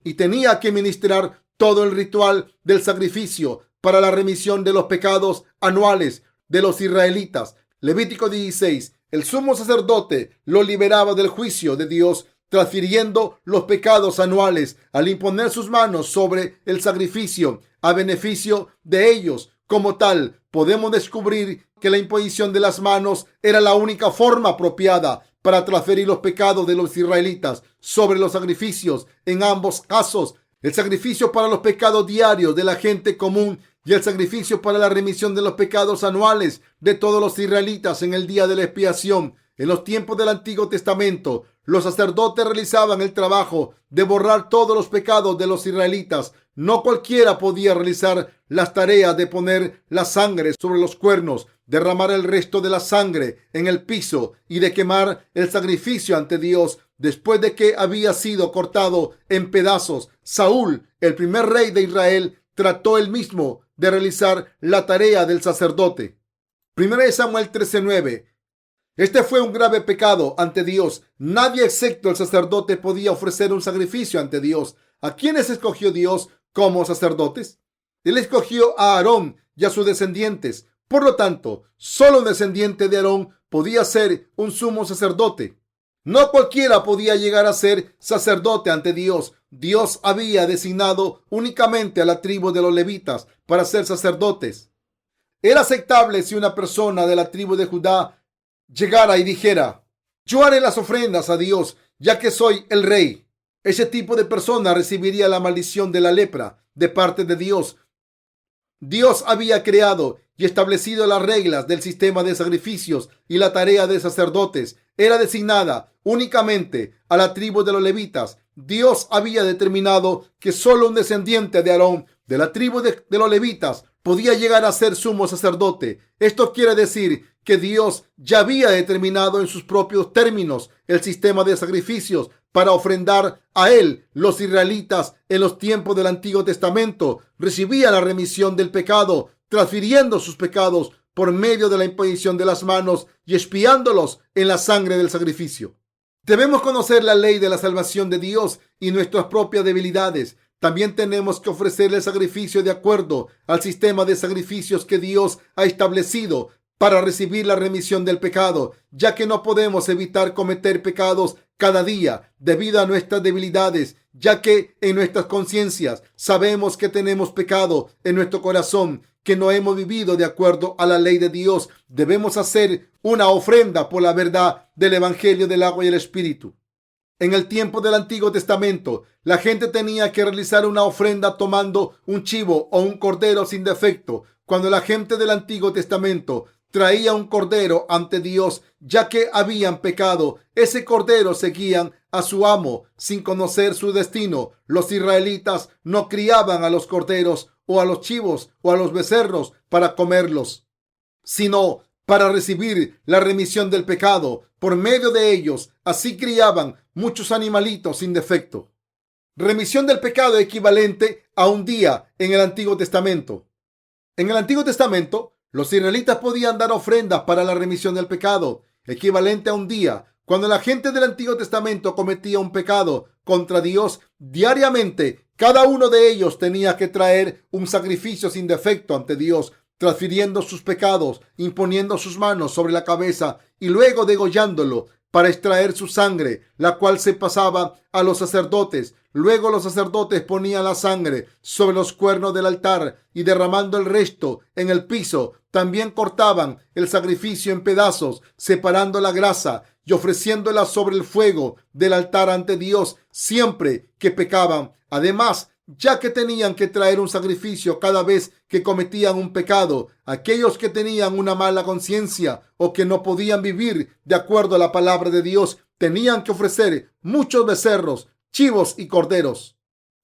y tenía que ministrar todo el ritual del sacrificio para la remisión de los pecados anuales de los israelitas. Levítico 16. El sumo sacerdote lo liberaba del juicio de Dios, transfiriendo los pecados anuales al imponer sus manos sobre el sacrificio a beneficio de ellos. Como tal, podemos descubrir que la imposición de las manos era la única forma apropiada para transferir los pecados de los israelitas sobre los sacrificios. En ambos casos, el sacrificio para los pecados diarios de la gente común y el sacrificio para la remisión de los pecados anuales de todos los israelitas en el día de la expiación. En los tiempos del Antiguo Testamento, los sacerdotes realizaban el trabajo de borrar todos los pecados de los israelitas. No cualquiera podía realizar las tareas de poner la sangre sobre los cuernos, derramar el resto de la sangre en el piso y de quemar el sacrificio ante Dios después de que había sido cortado en pedazos. Saúl, el primer rey de Israel, trató él mismo de realizar la tarea del sacerdote. 1 Samuel 13:9. Este fue un grave pecado ante Dios. Nadie excepto el sacerdote podía ofrecer un sacrificio ante Dios. ¿A quiénes escogió Dios como sacerdotes? Él escogió a Aarón y a sus descendientes. Por lo tanto, solo un descendiente de Aarón podía ser un sumo sacerdote. No cualquiera podía llegar a ser sacerdote ante Dios. Dios había designado únicamente a la tribu de los levitas para ser sacerdotes. Era aceptable si una persona de la tribu de Judá llegara y dijera: yo haré las ofrendas a Dios, ya que soy el rey. Ese tipo de persona recibiría la maldición de la lepra de parte de Dios. Dios había creado y establecido las reglas del sistema de sacrificios y la tarea de sacerdotes era designada únicamente a la tribu de los levitas. Dios había determinado que solo un descendiente de Aarón, de la tribu de los levitas, podía llegar a ser sumo sacerdote. Esto quiere decir que Dios ya había determinado en sus propios términos el sistema de sacrificios para ofrendar a él. Los israelitas en los tiempos del Antiguo Testamento recibían la remisión del pecado, transfiriendo sus pecados por medio de la imposición de las manos y expiándolos en la sangre del sacrificio. Debemos conocer la ley de la salvación de Dios y nuestras propias debilidades. También tenemos que ofrecer el sacrificio de acuerdo al sistema de sacrificios que Dios ha establecido para recibir la remisión del pecado, ya que no podemos evitar cometer pecados cada día debido a nuestras debilidades, ya que en nuestras conciencias sabemos que tenemos pecado en nuestro corazón, que no hemos vivido de acuerdo a la ley de Dios. Debemos hacer una ofrenda por la verdad del Evangelio del agua y el Espíritu. En el tiempo del Antiguo Testamento, la gente tenía que realizar una ofrenda tomando un chivo o un cordero sin defecto. Cuando la gente del Antiguo Testamento traía un cordero ante Dios, ya que habían pecado, ese cordero seguían a su amo sin conocer su destino. Los israelitas no criaban a los corderos o a los chivos o a los becerros para comerlos, sino para recibir la remisión del pecado. Por medio de ellos, así criaban muchos animalitos sin defecto. Remisión del pecado equivalente a un día en el Antiguo Testamento. En el Antiguo Testamento, los israelitas podían dar ofrendas para la remisión del pecado, equivalente a un día. Cuando la gente del Antiguo Testamento cometía un pecado contra Dios, diariamente cada uno de ellos tenía que traer un sacrificio sin defecto ante Dios, transfiriendo sus pecados, imponiendo sus manos sobre la cabeza y luego degollándolo para extraer su sangre, la cual se pasaba a los sacerdotes. Luego los sacerdotes ponían la sangre sobre los cuernos del altar y derramando el resto en el piso, también cortaban el sacrificio en pedazos, separando la grasa y ofreciéndola sobre el fuego del altar ante Dios siempre que pecaban. Además, ya que tenían que traer un sacrificio cada vez que cometían un pecado, aquellos que tenían una mala conciencia o que no podían vivir de acuerdo a la palabra de Dios, tenían que ofrecer muchos becerros, chivos y corderos.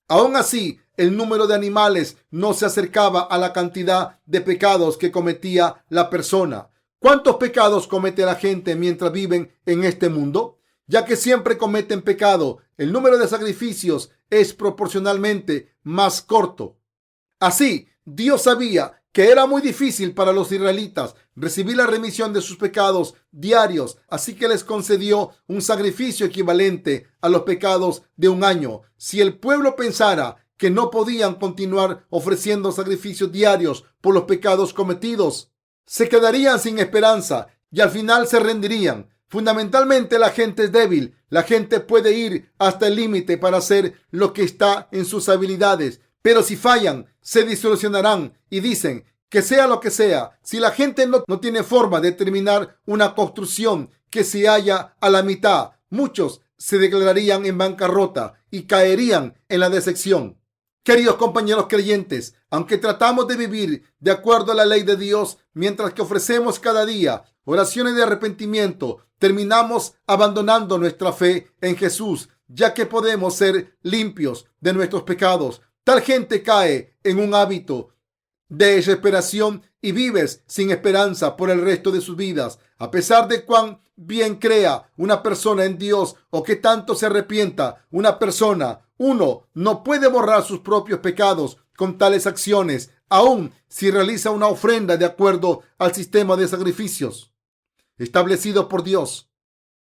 Aún así, el número de animales no se acercaba a la cantidad de pecados que cometía la persona. ¿Cuántos pecados comete la gente mientras viven en este mundo? Ya que siempre cometen pecado, el número de sacrificios es proporcionalmente más corto. Así, Dios sabía que era muy difícil para los israelitas recibir la remisión de sus pecados diarios, así que les concedió un sacrificio equivalente a los pecados de un año. Si el pueblo pensara que no podían continuar ofreciendo sacrificios diarios por los pecados cometidos, se quedarían sin esperanza y al final se rendirían. Fundamentalmente, la gente es débil. La gente puede ir hasta el límite para hacer lo que está en sus habilidades, pero si fallan, se disolucionarán y dicen que sea lo que sea. Si la gente no tiene forma de terminar una construcción, que se halla a la mitad, muchos se declararían en bancarrota y caerían en la decepción. Queridos compañeros creyentes, aunque tratamos de vivir de acuerdo a la ley de Dios, mientras que ofrecemos cada día oraciones de arrepentimiento, terminamos abandonando nuestra fe en Jesús, ya que podemos ser limpios de nuestros pecados. Tal gente cae en un hábito de desesperación y vives sin esperanza por el resto de sus vidas. A pesar de cuán bien crea una persona en Dios o que tanto se arrepienta una persona, uno no puede borrar sus propios pecados con tales acciones, aun si realiza una ofrenda de acuerdo al sistema de sacrificios establecido por Dios.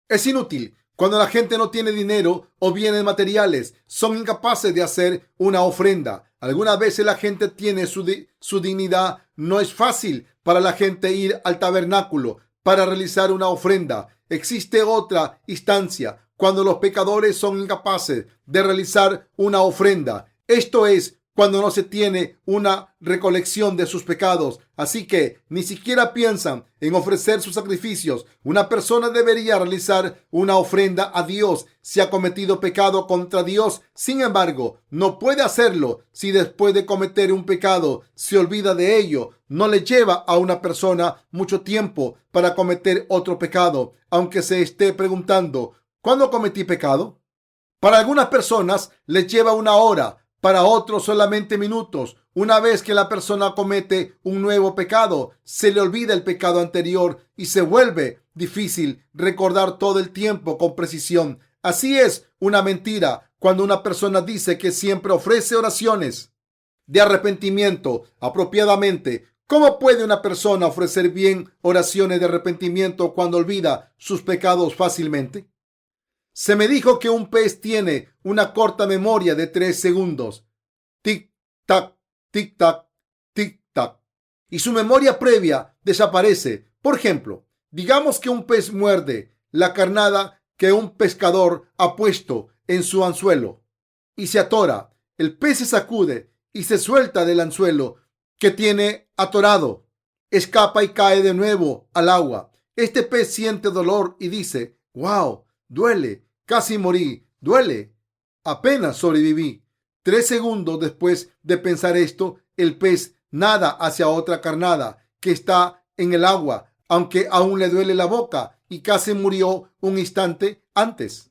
Es inútil. Cuando la gente no tiene dinero o bienes materiales, son incapaces de hacer una ofrenda. Algunas veces la gente tiene su dignidad. No es fácil para la gente ir al tabernáculo para realizar una ofrenda. Existe otra instancia cuando los pecadores son incapaces de realizar una ofrenda. Esto es cuando no se tiene una recolección de sus pecados, así que ni siquiera piensan en ofrecer sus sacrificios. Una persona debería realizar una ofrenda a Dios si ha cometido pecado contra Dios. Sin embargo, no puede hacerlo si después de cometer un pecado se olvida de ello. No le lleva a una persona mucho tiempo para cometer otro pecado, aunque se esté preguntando, ¿cuándo cometí pecado? Para algunas personas les lleva una hora, para otros solamente minutos. Una vez que la persona comete un nuevo pecado, se le olvida el pecado anterior y se vuelve difícil recordar todo el tiempo con precisión. Así es una mentira cuando una persona dice que siempre ofrece oraciones de arrepentimiento apropiadamente. ¿Cómo puede una persona ofrecer bien oraciones de arrepentimiento cuando olvida sus pecados fácilmente? Se me dijo que un pez tiene una corta memoria de 3 segundos. Tic-tac, tic-tac, tic-tac. Y su memoria previa desaparece. Por ejemplo, digamos que un pez muerde la carnada que un pescador ha puesto en su anzuelo y se atora. El pez se sacude y se suelta del anzuelo que tiene atorado. Escapa y cae de nuevo al agua. Este pez siente dolor y dice, «Wow, duele. Casi morí. Duele. Apenas sobreviví». 3 segundos después de pensar esto, el pez nada hacia otra carnada que está en el agua, aunque aún le duele la boca y casi murió un instante antes.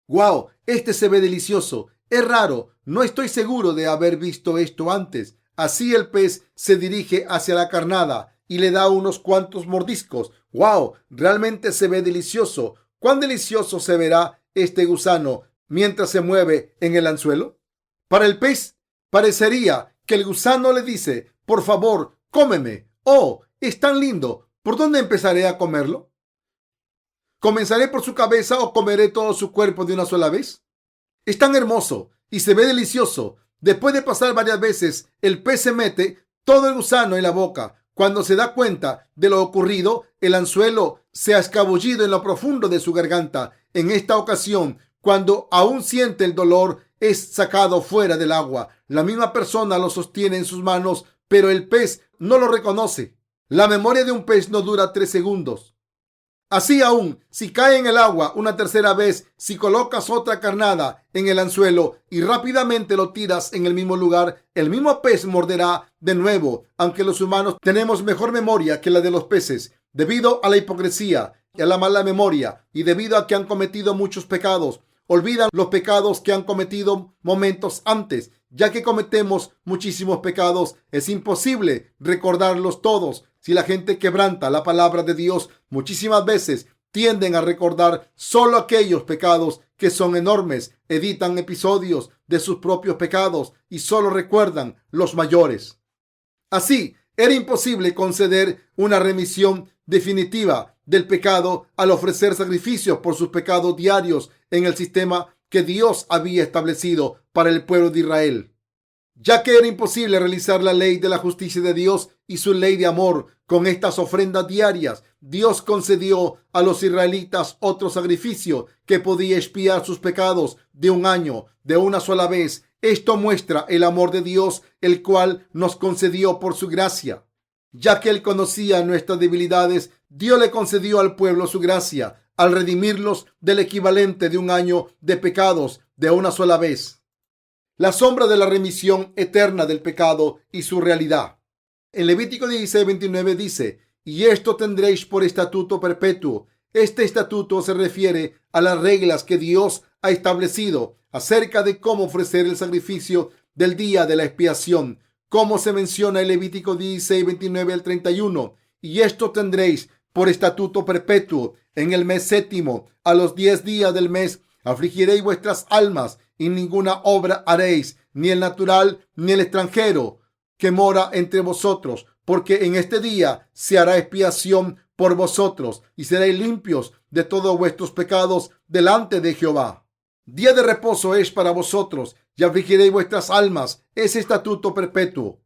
¡Wow! Este se ve delicioso. Es raro. No estoy seguro de haber visto esto antes. Así el pez se dirige hacia la carnada y le da unos cuantos mordiscos. ¡Wow! Realmente se ve delicioso. ¿Cuán delicioso se verá este gusano mientras se mueve en el anzuelo? Para el pez parecería que el gusano le dice, «Por favor, cómeme. Oh, es tan lindo. ¿Por dónde empezaré a comerlo? ¿Comenzaré por su cabeza o comeré todo su cuerpo de una sola vez? Es tan hermoso y se ve delicioso». Después de pasar varias veces, el pez se mete todo el gusano en la boca. Cuando se da cuenta de lo ocurrido, el anzuelo se ha escabullido en lo profundo de su garganta. En esta ocasión, cuando aún siente el dolor, es sacado fuera del agua. La misma persona lo sostiene en sus manos, pero el pez no lo reconoce. La memoria de un pez no dura 3 segundos. Así aún, si cae en el agua una tercera vez, si colocas otra carnada en el anzuelo y rápidamente lo tiras en el mismo lugar, el mismo pez morderá de nuevo. Aunque los humanos tenemos mejor memoria que la de los peces, debido a la hipocresía y a la mala memoria, y debido a que han cometido muchos pecados, olvidan los pecados que han cometido momentos antes. Ya que cometemos muchísimos pecados, es imposible recordarlos todos. Si la gente quebranta la palabra de Dios, muchísimas veces tienden a recordar solo aquellos pecados que son enormes, editan episodios de sus propios pecados y solo recuerdan los mayores. Así, era imposible conceder una remisión definitiva del pecado al ofrecer sacrificios por sus pecados diarios en el sistema que Dios había establecido para el pueblo de Israel. Ya que era imposible realizar la ley de la justicia de Dios y su ley de amor con estas ofrendas diarias, Dios concedió a los israelitas otro sacrificio que podía expiar sus pecados de un año, de una sola vez. Esto muestra el amor de Dios, el cual nos concedió por su gracia. Ya que Él conocía nuestras debilidades, Dios le concedió al pueblo su gracia. al redimirlos del equivalente de un año de pecados de una sola vez. La sombra de la remisión eterna del pecado y su realidad. En Levítico 16:29 dice: y esto tendréis por estatuto perpetuo. Este estatuto se refiere a las reglas que Dios ha establecido acerca de cómo ofrecer el sacrificio del día de la expiación, como se menciona en Levítico 16:29 al 31. Y esto tendréis por estatuto perpetuo: en el mes séptimo, a los 10 días del mes, afligiréis vuestras almas, y ninguna obra haréis, ni el natural ni el extranjero que mora entre vosotros, porque en este día se hará expiación por vosotros, y seréis limpios de todos vuestros pecados delante de Jehová. Día de reposo es para vosotros, y afligiréis vuestras almas. Es estatuto perpetuo.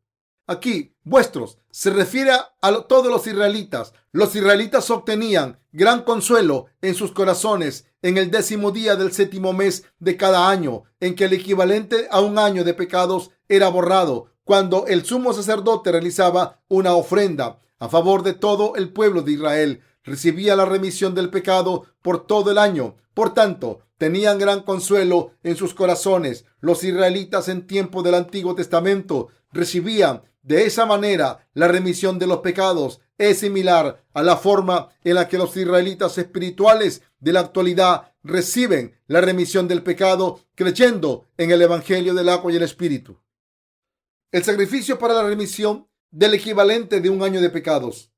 Aquí, vuestros, se refiere a todos los israelitas. Los israelitas obtenían gran consuelo en sus corazones en el 10º día del 7º mes de cada año, en que el equivalente a un año de pecados era borrado, cuando el sumo sacerdote realizaba una ofrenda a favor de todo el pueblo de Israel. Recibía la remisión del pecado por todo el año. Por tanto, tenían gran consuelo en sus corazones. Los israelitas en tiempo del Antiguo Testamento recibían de esa manera la remisión de los pecados. Es similar a la forma en la que los israelitas espirituales de la actualidad reciben la remisión del pecado creyendo en el Evangelio del agua y el Espíritu. El sacrificio para la remisión del equivalente de un año de pecados.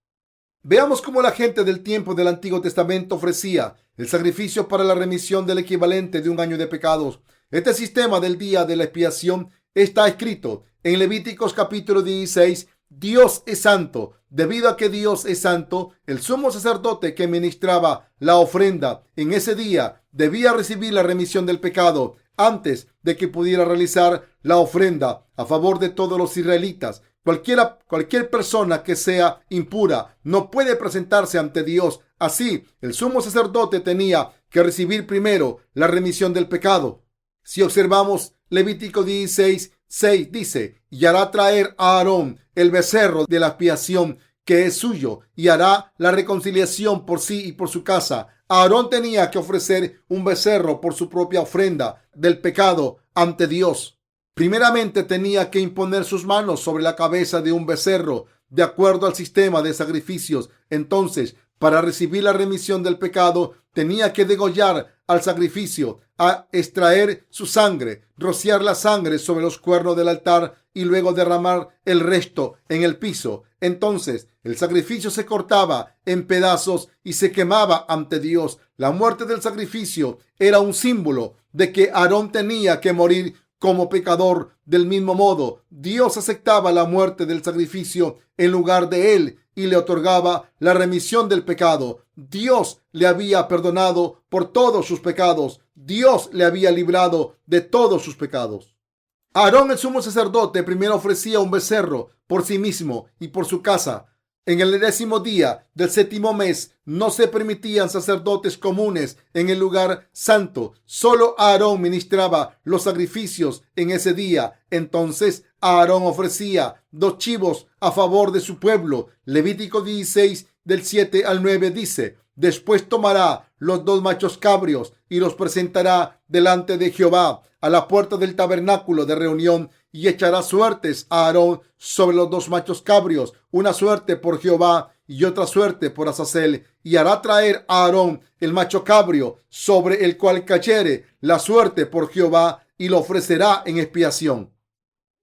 Veamos cómo la gente del tiempo del Antiguo Testamento ofrecía el sacrificio para la remisión del equivalente de un año de pecados. Este sistema del día de la expiación está escrito en Levíticos capítulo 16. Dios es santo. Debido a que Dios es santo, el sumo sacerdote que ministraba la ofrenda en ese día debía recibir la remisión del pecado antes de que pudiera realizar la ofrenda a favor de todos los israelitas. Cualquier persona que sea impura no puede presentarse ante Dios. Así, el sumo sacerdote tenía que recibir primero la remisión del pecado. Si observamos Levítico 16:6 dice: y hará traer a Aarón el becerro de la expiación que es suyo, y hará la reconciliación por sí y por su casa. Aarón tenía que ofrecer un becerro por su propia ofrenda del pecado ante Dios. Primeramente tenía que imponer sus manos sobre la cabeza de un becerro de acuerdo al sistema de sacrificios. Entonces, para recibir la remisión del pecado, tenía que degollar al sacrificio, a extraer su sangre, rociar la sangre sobre los cuernos del altar y luego derramar el resto en el piso. Entonces, el sacrificio se cortaba en pedazos y se quemaba ante Dios. La muerte del sacrificio era un símbolo de que Aarón tenía que morir como pecador. Del mismo modo, Dios aceptaba la muerte del sacrificio en lugar de él y le otorgaba la remisión del pecado. Dios le había perdonado por todos sus pecados. Dios le había librado de todos sus pecados. Aarón, el sumo sacerdote, primero ofrecía un becerro por sí mismo y por su casa. En el 10º día del 7º mes no se permitían sacerdotes comunes en el lugar santo. Solo Aarón ministraba los sacrificios en ese día. Entonces Aarón ofrecía 2 chivos a favor de su pueblo. Levítico 16 del 7 al 9 dice: después tomará los 2 machos cabrios y los presentará delante de Jehová a la puerta del tabernáculo de reunión, y echará suertes a Aarón sobre los 2 machos cabrios, una suerte por Jehová y otra suerte por Azazel, y hará traer a Aarón el macho cabrio sobre el cual cayere la suerte por Jehová, y lo ofrecerá en expiación.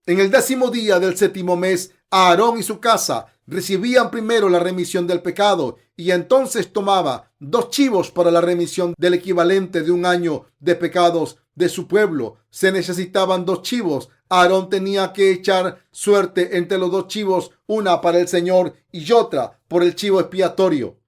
En el 10º día del 7º mes, Aarón y su casa recibían primero la remisión del pecado, y entonces tomaba 2 chivos para la remisión del equivalente de un año de pecados de su pueblo. Se necesitaban 2 chivos. Aarón tenía que echar suerte entre los 2 chivos, una para el Señor y otra por el chivo expiatorio,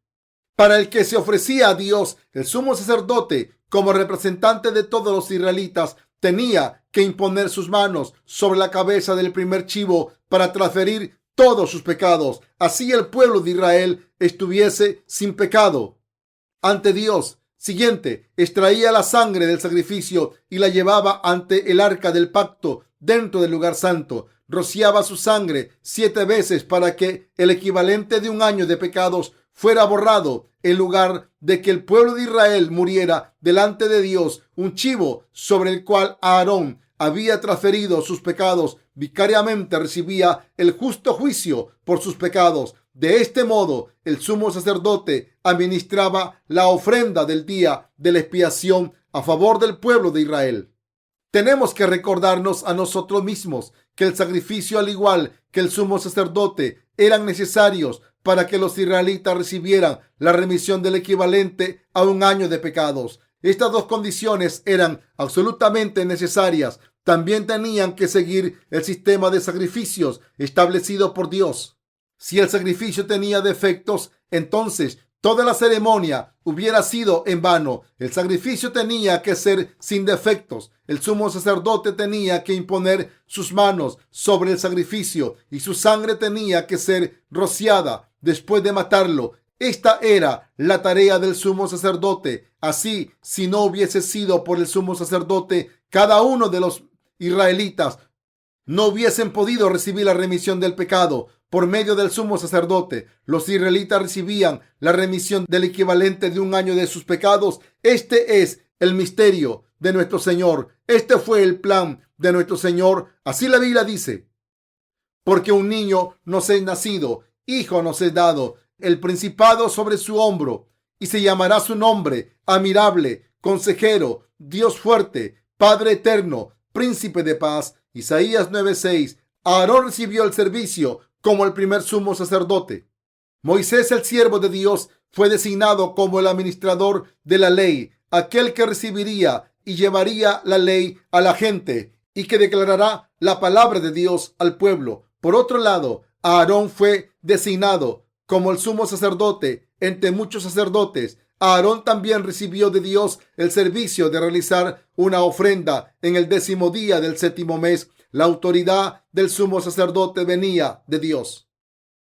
para el que se ofrecía a Dios. El sumo sacerdote, como representante de todos los israelitas, tenía que imponer sus manos sobre la cabeza del primer chivo para transferir todos sus pecados. Así el pueblo de Israel estuviese sin pecado ante Dios. Siguiente, extraía la sangre del sacrificio y la llevaba ante el arca del pacto dentro del lugar santo. Rociaba su sangre 7 veces para que el equivalente de un año de pecados fuera borrado. en lugar de que el pueblo de Israel muriera delante de Dios, un chivo sobre el cual Aarón había transferido sus pecados, vicariamente recibía el justo juicio por sus pecados. De este modo, el sumo sacerdote administraba la ofrenda del día de la expiación a favor del pueblo de Israel. Tenemos que recordarnos a nosotros mismos que el sacrificio, al igual que el sumo sacerdote, eran necesarios para que los israelitas recibieran la remisión del equivalente a un año de pecados. Estas dos condiciones eran absolutamente necesarias. También tenían que seguir el sistema de sacrificios establecido por Dios. Si el sacrificio tenía defectos, entonces toda la ceremonia hubiera sido en vano. El sacrificio tenía que ser sin defectos. El sumo sacerdote tenía que imponer sus manos sobre el sacrificio y su sangre tenía que ser rociada después de matarlo. Esta era la tarea del sumo sacerdote. Así, si no hubiese sido por el sumo sacerdote, cada uno de los israelitas no hubiesen podido recibir la remisión del pecado. Por medio del sumo sacerdote, los israelitas recibían la remisión del equivalente de un año de sus pecados. Este es el misterio de nuestro Señor. Este fue el plan de nuestro Señor. Así la Biblia dice: porque un niño nos es nacido, hijo nos es dado, el principado sobre su hombro, y se llamará su nombre admirable, consejero, Dios fuerte, Padre eterno, príncipe de paz. Isaías 9:6. Aarón recibió el servicio como el primer sumo sacerdote. Moisés, el siervo de Dios, fue designado como el administrador de la ley, aquel que recibiría y llevaría la ley a la gente y que declarará la palabra de Dios al pueblo. Por otro lado, Aarón fue designado como el sumo sacerdote entre muchos sacerdotes. Aarón también recibió de Dios el servicio de realizar una ofrenda en el 10º día del 7º mes. La autoridad del sumo sacerdote venía de Dios.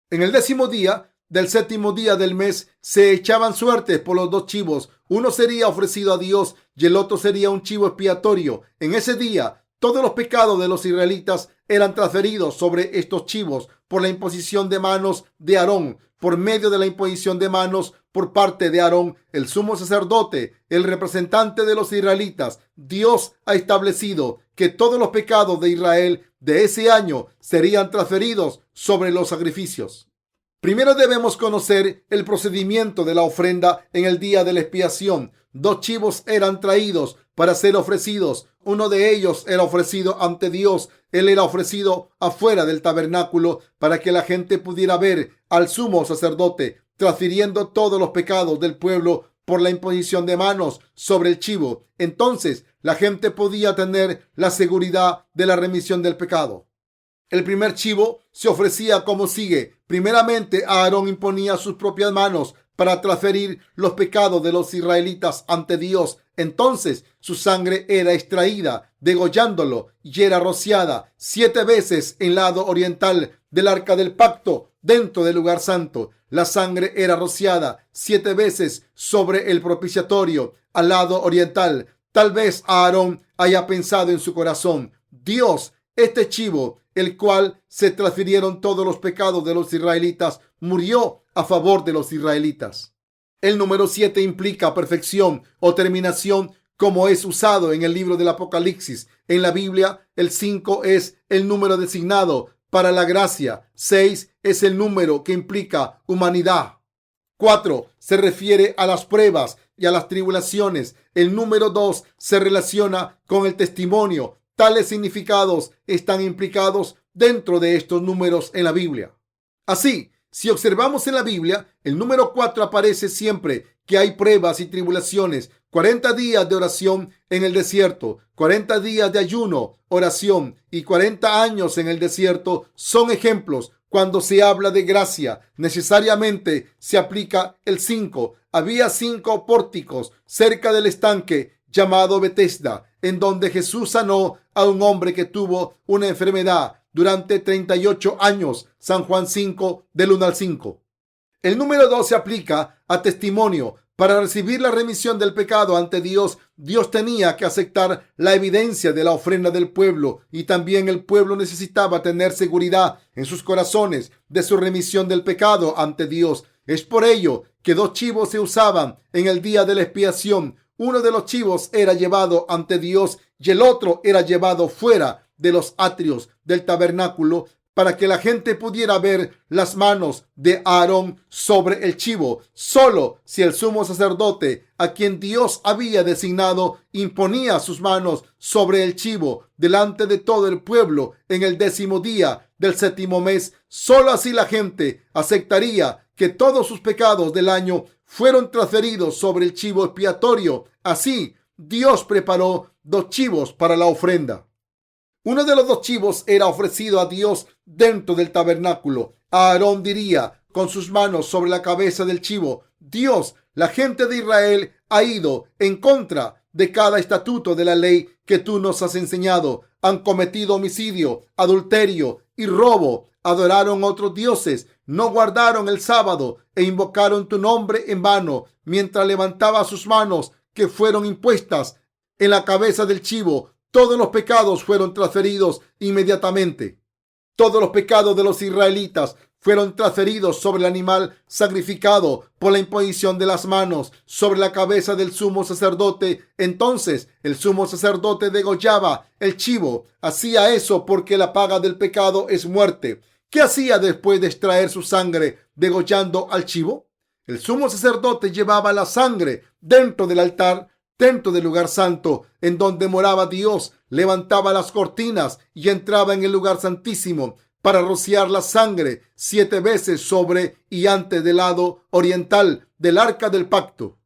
En el 10º día del 7º día del mes se echaban suertes por los dos chivos. Uno sería ofrecido a Dios y el otro sería un chivo expiatorio. En ese día, todos los pecados de los israelitas eran transferidos sobre estos chivos por la imposición de manos de Aarón. Por medio de la imposición de manos por parte de Aarón, el sumo sacerdote, el representante de los israelitas, Dios ha establecido que todos los pecados de Israel de ese año serían transferidos sobre los sacrificios. Primero debemos conocer el procedimiento de la ofrenda en el día de la expiación. Dos chivos eran traídos para ser ofrecidos. Uno de ellos era ofrecido ante Dios. Él era ofrecido afuera del tabernáculo para que la gente pudiera ver al sumo sacerdote transfiriendo todos los pecados del pueblo por la imposición de manos sobre el chivo. Entonces la gente podía tener la seguridad de la remisión del pecado. El primer chivo se ofrecía como sigue. Primeramente, Aarón imponía sus propias manos para transferir los pecados de los israelitas ante Dios. Entonces su sangre era extraída, degollándolo, y era rociada 7 veces en el lado oriental del arca del pacto dentro del lugar santo. La sangre era rociada 7 veces sobre el propiciatorio al lado oriental. Tal vez Aarón haya pensado en su corazón: Dios, este chivo, el cual se transfirieron todos los pecados de los israelitas, murió a favor de los israelitas. El número 7 implica perfección o terminación, como es usado en el libro del Apocalipsis. En la Biblia, el 5 es el número designado para la gracia. 6 es el número que implica humanidad. 4 se refiere a las pruebas y a las tribulaciones. El número 2 se relaciona con el testimonio. Tales significados están implicados dentro de estos números en la Biblia. Así, si observamos en la Biblia, el número 4 aparece siempre que hay pruebas y tribulaciones. 40 días de oración en el desierto, 40 días de ayuno, oración y 40 años en el desierto son ejemplos. Cuando se habla de gracia, necesariamente se aplica el 5. Había 5 pórticos cerca del estanque llamado Betesda, en donde Jesús sanó a un hombre que tuvo una enfermedad durante 38 años. San Juan 5, del 1 al 5. El número 2 se aplica a testimonio. Para recibir la remisión del pecado ante Dios, Dios tenía que aceptar la evidencia de la ofrenda del pueblo, y también el pueblo necesitaba tener seguridad en sus corazones de su remisión del pecado ante Dios. Es por ello que dos chivos se usaban en el día de la expiación. Uno de los chivos era llevado ante Dios y el otro era llevado fuera de los atrios del tabernáculo para que la gente pudiera ver las manos de Aarón sobre el chivo. Solo si el sumo sacerdote, a quien Dios había designado, imponía sus manos sobre el chivo delante de todo el pueblo en el 10º día del 7º mes, solo así la gente aceptaría que todos sus pecados del año fueron transferidos sobre el chivo expiatorio. Así, Dios preparó 2 chivos para la ofrenda. Uno de los 2 chivos era ofrecido a Dios dentro del tabernáculo. Aarón diría con sus manos sobre la cabeza del chivo: Dios, la gente de Israel ha ido en contra de cada estatuto de la ley que tú nos has enseñado. Han cometido homicidio, adulterio y robo. Adoraron otros dioses, no guardaron el sábado e invocaron tu nombre en vano. Mientras levantaba sus manos que fueron impuestas en la cabeza del chivo, todos los pecados fueron transferidos inmediatamente. Todos los pecados de los israelitas fueron transferidos sobre el animal sacrificado por la imposición de las manos sobre la cabeza del sumo sacerdote. Entonces el sumo sacerdote degollaba el chivo. Hacía eso porque la paga del pecado es muerte. ¿Qué hacía después de extraer su sangre degollando al chivo? El sumo sacerdote llevaba la sangre dentro del altar, dentro del lugar santo en donde moraba Dios, levantaba las cortinas y entraba en el lugar santísimo para rociar la sangre 7 veces sobre y antes del lado oriental del arca del pacto.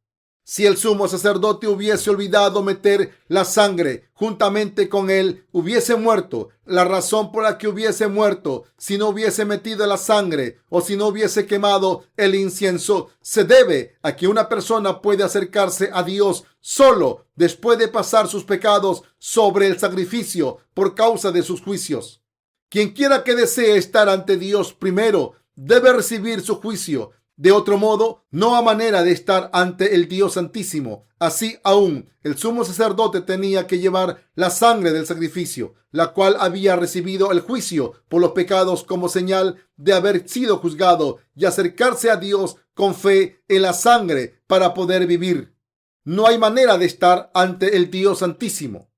Si el sumo sacerdote hubiese olvidado meter la sangre juntamente con él, hubiese muerto. La razón por la que hubiese muerto, si no hubiese metido la sangre o si no hubiese quemado el incienso, se debe a que una persona puede acercarse a Dios solo después de pasar sus pecados sobre el sacrificio por causa de sus juicios. Quien quiera que desee estar ante Dios primero debe recibir su juicio. De otro modo, no hay manera de estar ante el Dios Santísimo. Así aún, el sumo sacerdote tenía que llevar la sangre del sacrificio, la cual había recibido el juicio por los pecados como señal de haber sido juzgado, y acercarse a Dios con fe en la sangre para poder vivir. No hay manera de estar ante el Dios Santísimo.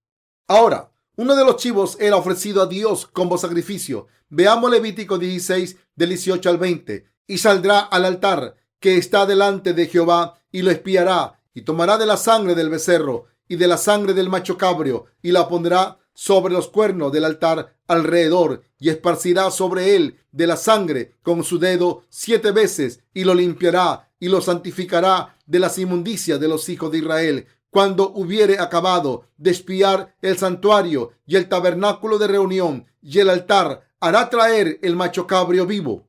Ahora, uno de los chivos era ofrecido a Dios como sacrificio. Veamos Levítico 16, del 18 al 20. Y saldrá al altar que está delante de Jehová y lo expiará, y tomará de la sangre del becerro y de la sangre del macho cabrio y la pondrá sobre los cuernos del altar alrededor, y esparcirá sobre él de la sangre con su dedo 7 veces, y lo limpiará y lo santificará de las inmundicias de los hijos de Israel. Cuando hubiere acabado de expiar el santuario y el tabernáculo de reunión y el altar, hará traer el macho cabrio vivo.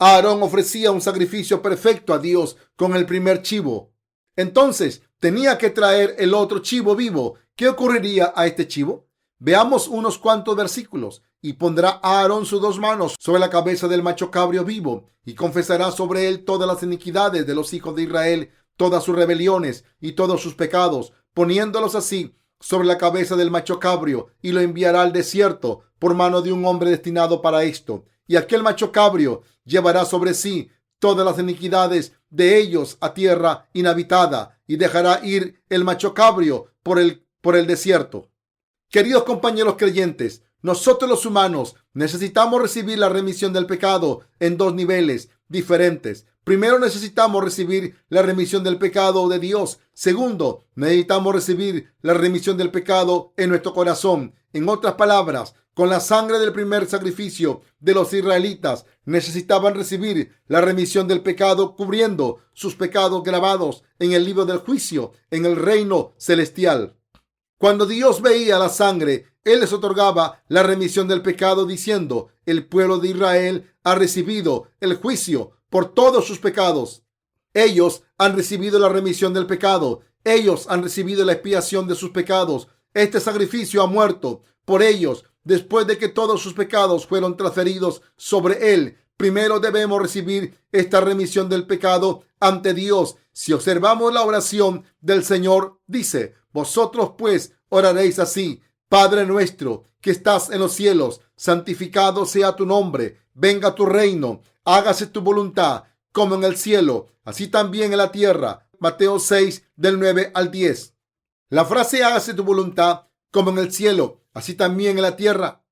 Aarón ofrecía un sacrificio perfecto a Dios con el primer chivo. Entonces tenía que traer el otro chivo vivo. ¿Qué ocurriría a este chivo? Veamos unos cuantos versículos. Y pondrá Aarón sus 2 manos sobre la cabeza del macho cabrio vivo, y confesará sobre él todas las iniquidades de los hijos de Israel, todas sus rebeliones y todos sus pecados, poniéndolos así sobre la cabeza del macho cabrio, y lo enviará al desierto por mano de un hombre destinado para esto. Y aquel macho cabrio llevará sobre sí todas las iniquidades de ellos a tierra inhabitada, y dejará ir el macho cabrio por el desierto. Queridos compañeros creyentes, nosotros los humanos necesitamos recibir la remisión del pecado en 2 niveles diferentes. Primero, necesitamos recibir la remisión del pecado de Dios. Segundo, necesitamos recibir la remisión del pecado en nuestro corazón. En otras palabras, con la sangre del primer sacrificio de los israelitas, necesitaban recibir la remisión del pecado, cubriendo sus pecados grabados en el libro del juicio en el reino celestial. Cuando Dios veía la sangre, Él les otorgaba la remisión del pecado, diciendo: el pueblo de Israel ha recibido el juicio por todos sus pecados. Ellos han recibido la remisión del pecado. Ellos han recibido la expiación de sus pecados. Este sacrificio ha muerto por ellos después de que todos sus pecados fueron transferidos sobre él. Primero debemos recibir esta remisión del pecado ante Dios. Si observamos la oración del Señor, dice: vosotros pues oraréis así: Padre nuestro que estás en los cielos, santificado sea tu nombre, venga tu reino, hágase tu voluntad, como en el cielo, así también en la tierra. Mateo 6, del 9 al 10. La frase hágase tu voluntad como en el cielo, así también en la tierra,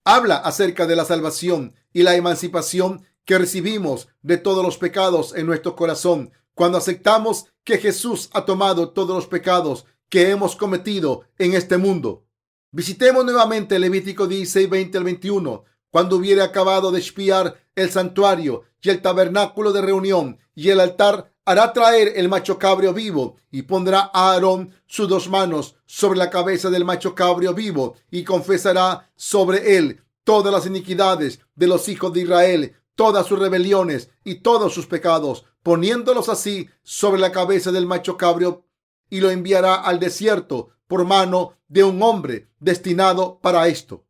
habla acerca de la salvación y la emancipación que recibimos de todos los pecados en nuestro corazón cuando aceptamos que Jesús ha tomado todos los pecados que hemos cometido en este mundo. Visitemos nuevamente Levítico 16, 20 al 21. Cuando hubiere acabado de expiar el santuario y el tabernáculo de reunión y el altar, hará traer el macho cabrio vivo y pondrá a Aarón sus dos manos sobre la cabeza del macho cabrio vivo y confesará sobre él todas las iniquidades de los hijos de Israel, todas sus rebeliones y todos sus pecados, poniéndolos así sobre la cabeza del macho cabrio, y lo enviará al desierto por mano de un hombre destinado para esto.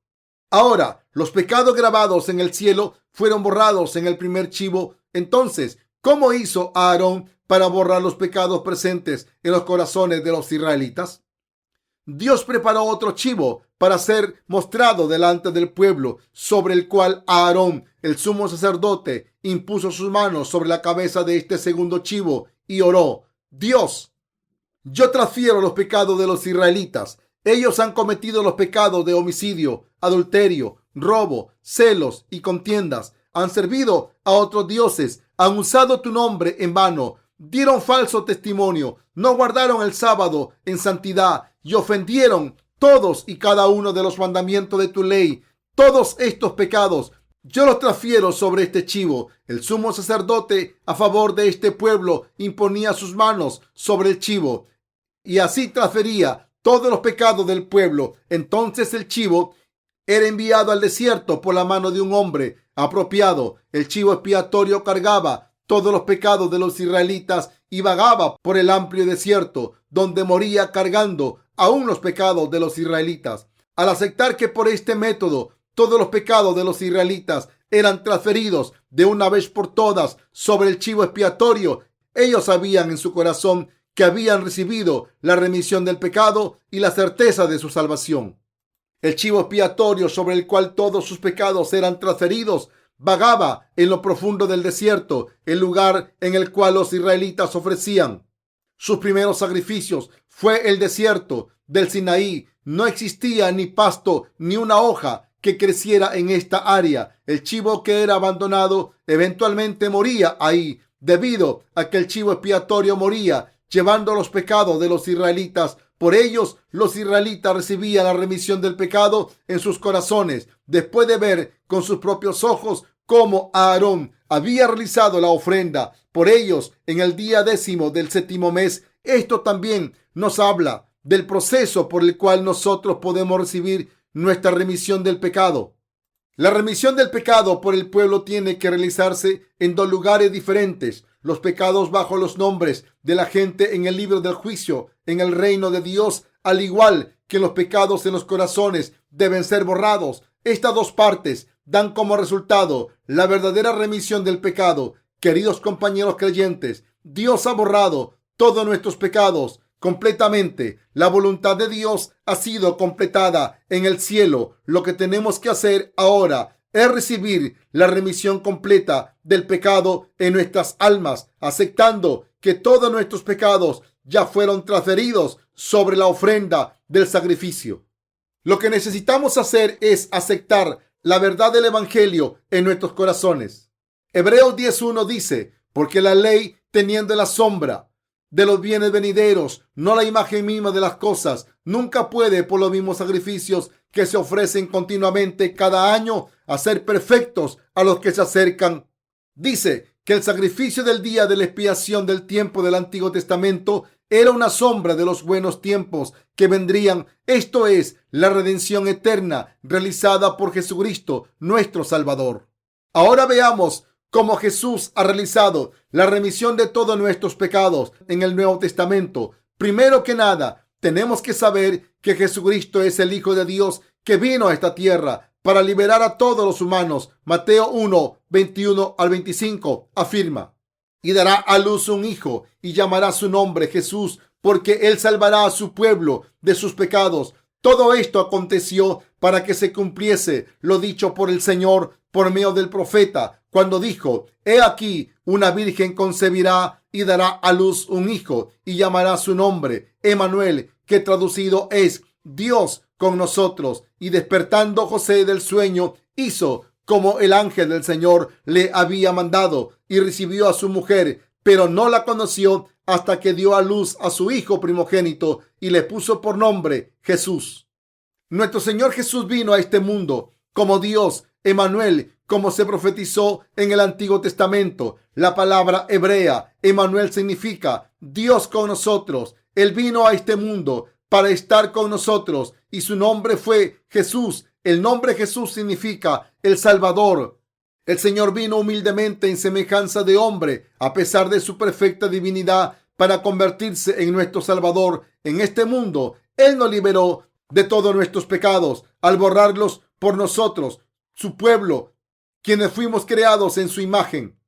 Ahora, los pecados grabados en el cielo fueron borrados en el primer chivo. Entonces, ¿cómo hizo Aarón para borrar los pecados presentes en los corazones de los israelitas? Dios preparó otro chivo para ser mostrado delante del pueblo, sobre el cual Aarón, el sumo sacerdote, impuso sus manos sobre la cabeza de este segundo chivo y oró: Dios, yo transfiero los pecados de los israelitas. Ellos han cometido los pecados de homicidio, adulterio, robo, celos y contiendas. Han servido a otros dioses, han usado tu nombre en vano, dieron falso testimonio, no guardaron el sábado en santidad y ofendieron todos y cada uno de los mandamientos de tu ley. Todos estos pecados yo los transfiero sobre este chivo. El sumo sacerdote a favor de este pueblo imponía sus manos sobre el chivo y así transfería todos los pecados del pueblo. Entonces el chivo era enviado al desierto por la mano de un hombre apropiado. El chivo expiatorio cargaba todos los pecados de los israelitas y vagaba por el amplio desierto, donde moría cargando aún los pecados de los israelitas. Al aceptar que por este método todos los pecados de los israelitas eran transferidos de una vez por todas sobre el chivo expiatorio, ellos sabían en su corazón que habían recibido la remisión del pecado y la certeza de su salvación. El chivo expiatorio sobre el cual todos sus pecados eran transferidos vagaba en lo profundo del desierto, el lugar en el cual los israelitas ofrecían sus primeros sacrificios. Fue el desierto del Sinaí. No existía ni pasto ni una hoja que creciera en esta área. El chivo que era abandonado eventualmente moría ahí, debido a que el chivo expiatorio moría llevando los pecados de los israelitas. Por ellos, los israelitas recibían la remisión del pecado en sus corazones, después de ver con sus propios ojos cómo Aarón había realizado la ofrenda por ellos en el día 10 del 7º mes. Esto también nos habla del proceso por el cual nosotros podemos recibir nuestra remisión del pecado. La remisión del pecado por el pueblo tiene que realizarse en dos lugares diferentes. Los pecados bajo los nombres de la gente en el libro del juicio en el reino de Dios, al igual que los pecados en los corazones, deben ser borrados. Estas dos partes dan como resultado la verdadera remisión del pecado. Queridos compañeros creyentes, Dios ha borrado todos nuestros pecados completamente. La voluntad de Dios ha sido completada en el cielo. Lo que tenemos que hacer ahora es recibir la remisión completa del pecado en nuestras almas, aceptando que todos nuestros pecados ya fueron transferidos sobre la ofrenda del sacrificio. Lo que necesitamos hacer es aceptar la verdad del evangelio en nuestros corazones. Hebreos 10:1 dice: porque la ley, teniendo la sombra de los bienes venideros, no la imagen misma de las cosas, nunca puede, por los mismos sacrificios que se ofrecen continuamente cada año, hacer perfectos a los que se acercan. Dice que el sacrificio del día de la expiación del tiempo del Antiguo Testamento era una sombra de los buenos tiempos que vendrían. Esto es la redención eterna realizada por Jesucristo, nuestro Salvador. Ahora veamos cómo Jesús ha realizado la remisión de todos nuestros pecados en el Nuevo Testamento. Primero que nada, tenemos que saber que Jesucristo es el Hijo de Dios que vino a esta tierra para liberar a todos los humanos. Mateo 1, 21 al 25 afirma: y dará a luz un hijo y llamará su nombre Jesús, porque él salvará a su pueblo de sus pecados. Todo esto aconteció para que se cumpliese lo dicho por el Señor por medio del profeta, cuando dijo: He aquí, una virgen concebirá y dará a luz un hijo, y llamará su nombre Emmanuel, que traducido es Dios con nosotros. Y despertando José del sueño, hizo como el ángel del Señor le había mandado, y recibió a su mujer, pero no la conoció hasta que dio a luz a su hijo primogénito, y le puso por nombre Jesús. Nuestro Señor Jesús vino a este mundo como Dios, Emmanuel, como se profetizó en el Antiguo Testamento. La palabra hebrea Emmanuel significa Dios con nosotros. Él vino a este mundo para estar con nosotros, y su nombre fue Jesús. El nombre Jesús significa el Salvador. El Señor vino humildemente en semejanza de hombre, a pesar de su perfecta divinidad, para convertirse en nuestro Salvador. En este mundo, Él nos liberó de todos nuestros pecados al borrarlos por nosotros, su pueblo, quienes fuimos creados en su imagen.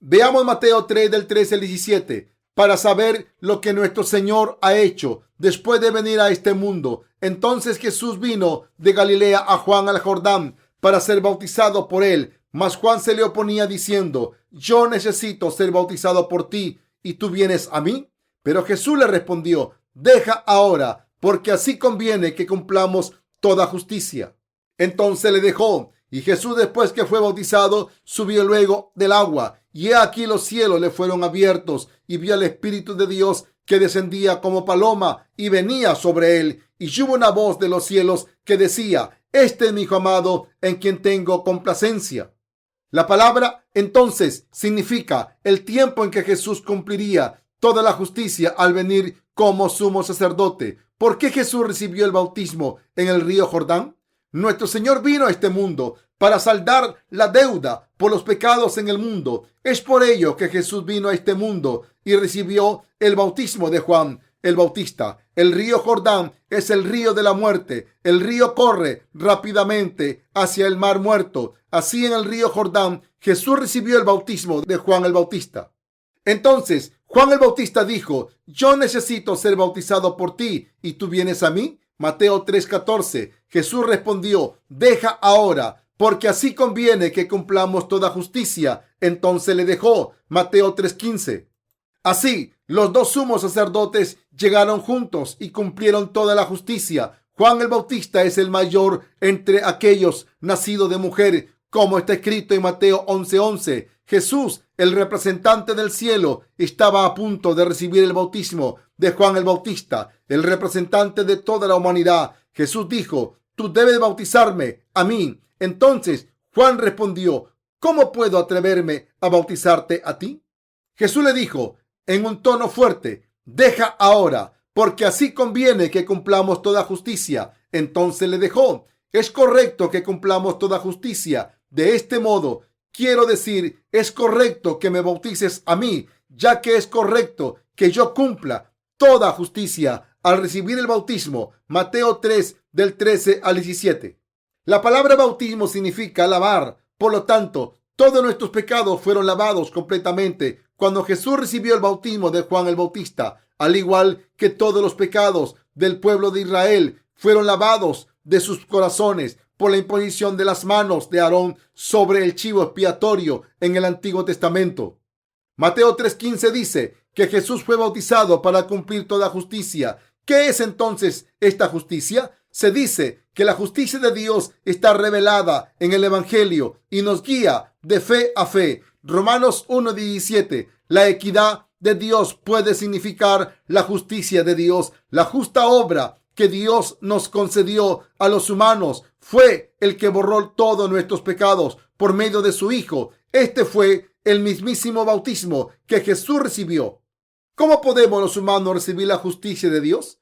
Veamos Mateo 3 del 13 al 17 para saber lo que nuestro Señor ha hecho después de venir a este mundo. Entonces Jesús vino de Galilea a Juan al Jordán para ser bautizado por él. Mas Juan se le oponía diciendo: Yo necesito ser bautizado por ti, ¿y tú vienes a mí? Pero Jesús le respondió: Deja ahora, porque así conviene que cumplamos toda justicia. Entonces le dejó, y Jesús, después que fue bautizado, subió luego del agua. Y he aquí los cielos le fueron abiertos, y vio al Espíritu de Dios que descendía como paloma y venía sobre él. Y hubo una voz de los cielos que decía: Este es mi Hijo amado, en quien tengo complacencia. La palabra entonces significa el tiempo en que Jesús cumpliría toda la justicia al venir como sumo sacerdote. ¿Por qué Jesús recibió el bautismo en el río Jordán? Nuestro Señor vino a este mundo para saldar la deuda por los pecados en el mundo. Es por ello que Jesús vino a este mundo y recibió el bautismo de Juan el Bautista. El río Jordán es el río de la muerte. El río corre rápidamente hacia el mar muerto. Así, en el río Jordán, Jesús recibió el bautismo de Juan el Bautista. Entonces, Juan el Bautista dijo: Yo necesito ser bautizado por ti, ¿y tú vienes a mí? Mateo 3:14. Jesús respondió: Deja ahora, porque así conviene que cumplamos toda justicia. Entonces le dejó. Mateo 3:15. Así, los dos sumos sacerdotes llegaron juntos y cumplieron toda la justicia. Juan el Bautista es el mayor entre aquellos nacidos de mujer, como está escrito en Mateo 11:11. Jesús, el representante del cielo, estaba a punto de recibir el bautismo de Juan el Bautista, el representante de toda la humanidad. Jesús dijo: Tú debes bautizarme a mí. Entonces Juan respondió: ¿Cómo puedo atreverme a bautizarte a ti? Jesús le dijo en un tono fuerte: Deja ahora, porque así conviene que cumplamos toda justicia. Entonces le dejó. Es correcto que cumplamos toda justicia. De este modo, quiero decir, es correcto que me bautices a mí, ya que es correcto que yo cumpla toda justicia al recibir el bautismo. Mateo 3 del 13 al 17. La palabra bautismo significa lavar. Por lo tanto, todos nuestros pecados fueron lavados completamente cuando Jesús recibió el bautismo de Juan el Bautista, al igual que todos los pecados del pueblo de Israel fueron lavados de sus corazones por la imposición de las manos de Aarón sobre el chivo expiatorio en el Antiguo Testamento. Mateo 3:15 dice que Jesús fue bautizado para cumplir toda justicia. ¿Qué es entonces esta justicia? Se dice que la justicia de Dios está revelada en el Evangelio y nos guía de fe a fe. Romanos 1:17. La equidad de Dios puede significar la justicia de Dios. La justa obra que Dios nos concedió a los humanos fue el que borró todos nuestros pecados por medio de su Hijo. Este fue el mismísimo bautismo que Jesús recibió. ¿Cómo podemos los humanos recibir la justicia de Dios?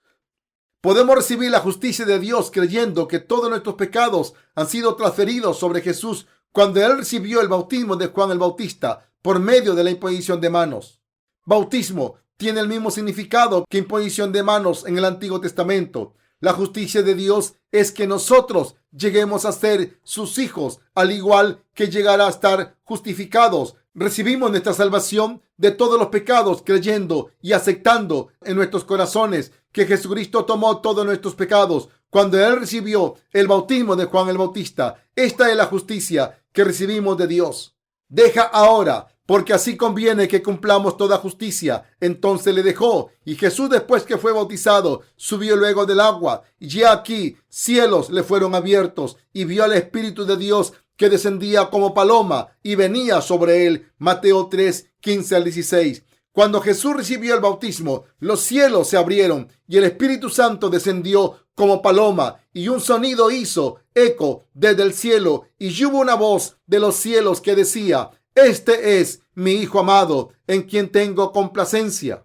Podemos recibir la justicia de Dios creyendo que todos nuestros pecados han sido transferidos sobre Jesús cuando Él recibió el bautismo de Juan el Bautista por medio de la imposición de manos. Bautismo tiene el mismo significado que imposición de manos en el Antiguo Testamento. La justicia de Dios es que nosotros lleguemos a ser sus hijos, al igual que llegar a estar justificados. Recibimos nuestra salvación de todos los pecados creyendo y aceptando en nuestros corazones que Jesucristo tomó todos nuestros pecados cuando Él recibió el bautismo de Juan el Bautista. Esta es la justicia que recibimos de Dios. Deja ahora, porque así conviene que cumplamos toda justicia. Entonces le dejó, y Jesús, después que fue bautizado, subió luego del agua, y ya aquí cielos le fueron abiertos, y vio al Espíritu de Dios que descendía como paloma y venía sobre él. Mateo 3, 15 al 16. Cuando Jesús recibió el bautismo, los cielos se abrieron y el Espíritu Santo descendió como paloma, y un sonido hizo eco desde el cielo, y hubo una voz de los cielos que decía: Este es mi Hijo amado, en quien tengo complacencia.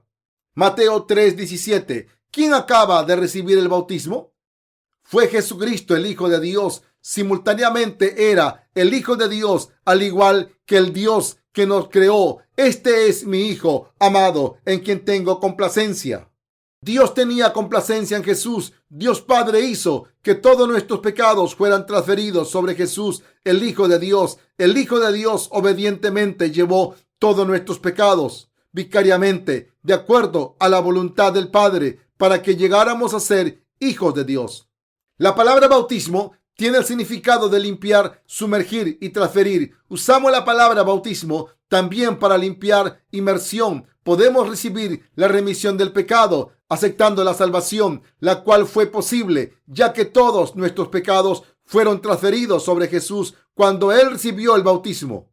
Mateo 3:17. ¿Quién acaba de recibir el bautismo? Fue Jesucristo, el Hijo de Dios. Simultáneamente era el Hijo de Dios, al igual que el Dios que nos creó. Este es mi Hijo amado, en quien tengo complacencia. Dios tenía complacencia en Jesús. Dios Padre hizo que todos nuestros pecados fueran transferidos sobre Jesús, el Hijo de Dios. El Hijo de Dios obedientemente llevó todos nuestros pecados vicariamente, de acuerdo a la voluntad del Padre, para que llegáramos a ser hijos de Dios. La palabra bautismo tiene el significado de limpiar, sumergir y transferir. Usamos la palabra bautismo también para limpiar, inmersión. Podemos recibir la remisión del pecado aceptando la salvación, la cual fue posible, ya que todos nuestros pecados fueron transferidos sobre Jesús cuando Él recibió el bautismo.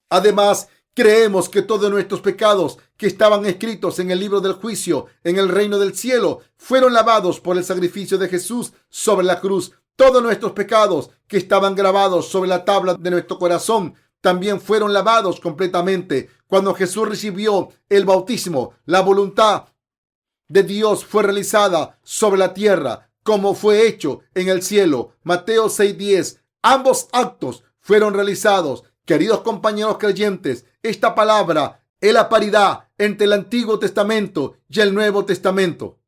Además, creemos que todos nuestros pecados que estaban escritos en el libro del juicio en el reino del cielo fueron lavados por el sacrificio de Jesús sobre la cruz. Todos nuestros pecados que estaban grabados sobre la tabla de nuestro corazón también fueron lavados completamente cuando Jesús recibió el bautismo. La voluntad de Dios fue realizada sobre la tierra como fue hecho en el cielo. Mateo 6:10. Ambos actos fueron realizados. Queridos compañeros creyentes, esta palabra es la paridad entre el Antiguo Testamento y el Nuevo Testamento.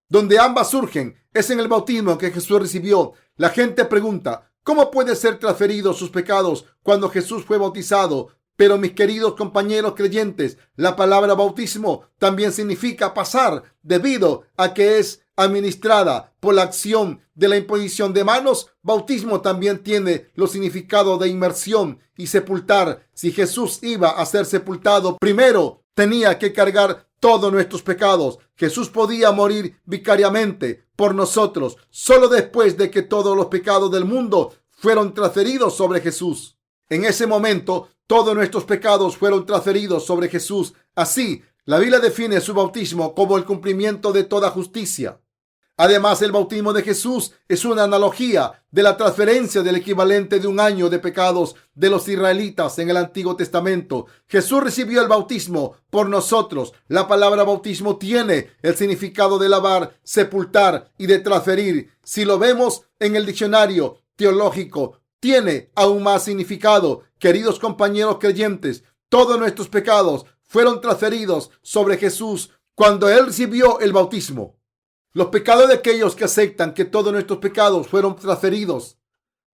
Donde ambas surgen es en el bautismo que Jesús recibió. La gente pregunta: ¿cómo pueden ser transferidos sus pecados cuando Jesús fue bautizado? Pero mis queridos compañeros creyentes, la palabra bautismo también significa pasar, debido a que es administrada por la acción de la imposición de manos. Bautismo también tiene los significados de inmersión y sepultar. Si Jesús iba a ser sepultado, primero tenía que cargar todos nuestros pecados. Jesús podía morir vicariamente por nosotros solo después de que todos los pecados del mundo fueron transferidos sobre Jesús. En ese momento, todos nuestros pecados fueron transferidos sobre Jesús. Así, la Biblia define su bautismo como el cumplimiento de toda justicia. Además, el bautismo de Jesús es una analogía de la transferencia del equivalente de un año de pecados de los israelitas en el Antiguo Testamento. Jesús recibió el bautismo por nosotros. La palabra bautismo tiene el significado de lavar, sepultar y de transferir. Si lo vemos en el diccionario teológico, tiene aún más significado. Queridos compañeros creyentes, todos nuestros pecados fueron transferidos sobre Jesús cuando Él recibió el bautismo. Los pecados de aquellos que aceptan que todos nuestros pecados fueron transferidos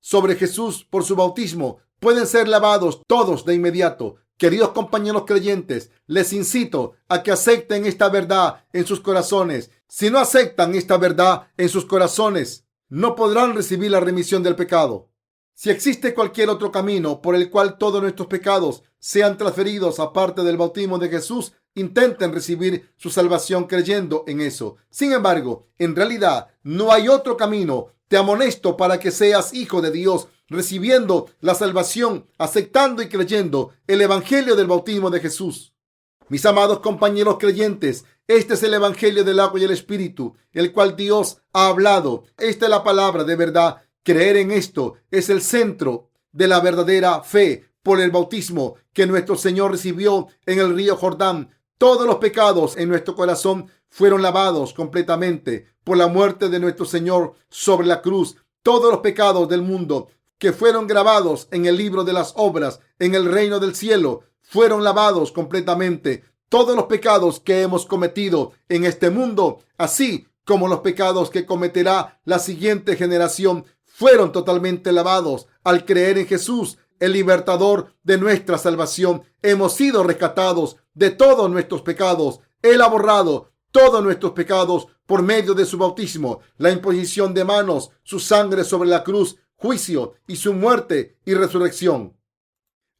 sobre Jesús por su bautismo pueden ser lavados todos de inmediato. Queridos compañeros creyentes, les incito a que acepten esta verdad en sus corazones. Si no aceptan esta verdad en sus corazones, no podrán recibir la remisión del pecado. Si existe cualquier otro camino por el cual todos nuestros pecados sean transferidos aparte del bautismo de Jesús, intenten recibir su salvación creyendo en eso. Sin embargo, en realidad no hay otro camino. Te amonesto para que seas hijo de Dios, recibiendo la salvación, aceptando y creyendo el evangelio del bautismo de Jesús. Mis amados compañeros creyentes, este es el evangelio del agua y el espíritu, el cual Dios ha hablado. Esta es la palabra de verdad. Creer en esto es el centro de la verdadera fe. Por el bautismo que nuestro Señor recibió en el río Jordán, todos los pecados en nuestro corazón fueron lavados completamente por la muerte de nuestro Señor sobre la cruz. Todos los pecados del mundo que fueron grabados en el libro de las obras en el reino del cielo fueron lavados completamente. Todos los pecados que hemos cometido en este mundo, así como los pecados que cometerá la siguiente generación, fueron totalmente lavados al creer en Jesús, el libertador de nuestra salvación. Hemos sido rescatados de todos nuestros pecados. Él ha borrado todos nuestros pecados por medio de su bautismo, la imposición de manos, su sangre sobre la cruz, juicio y su muerte y resurrección.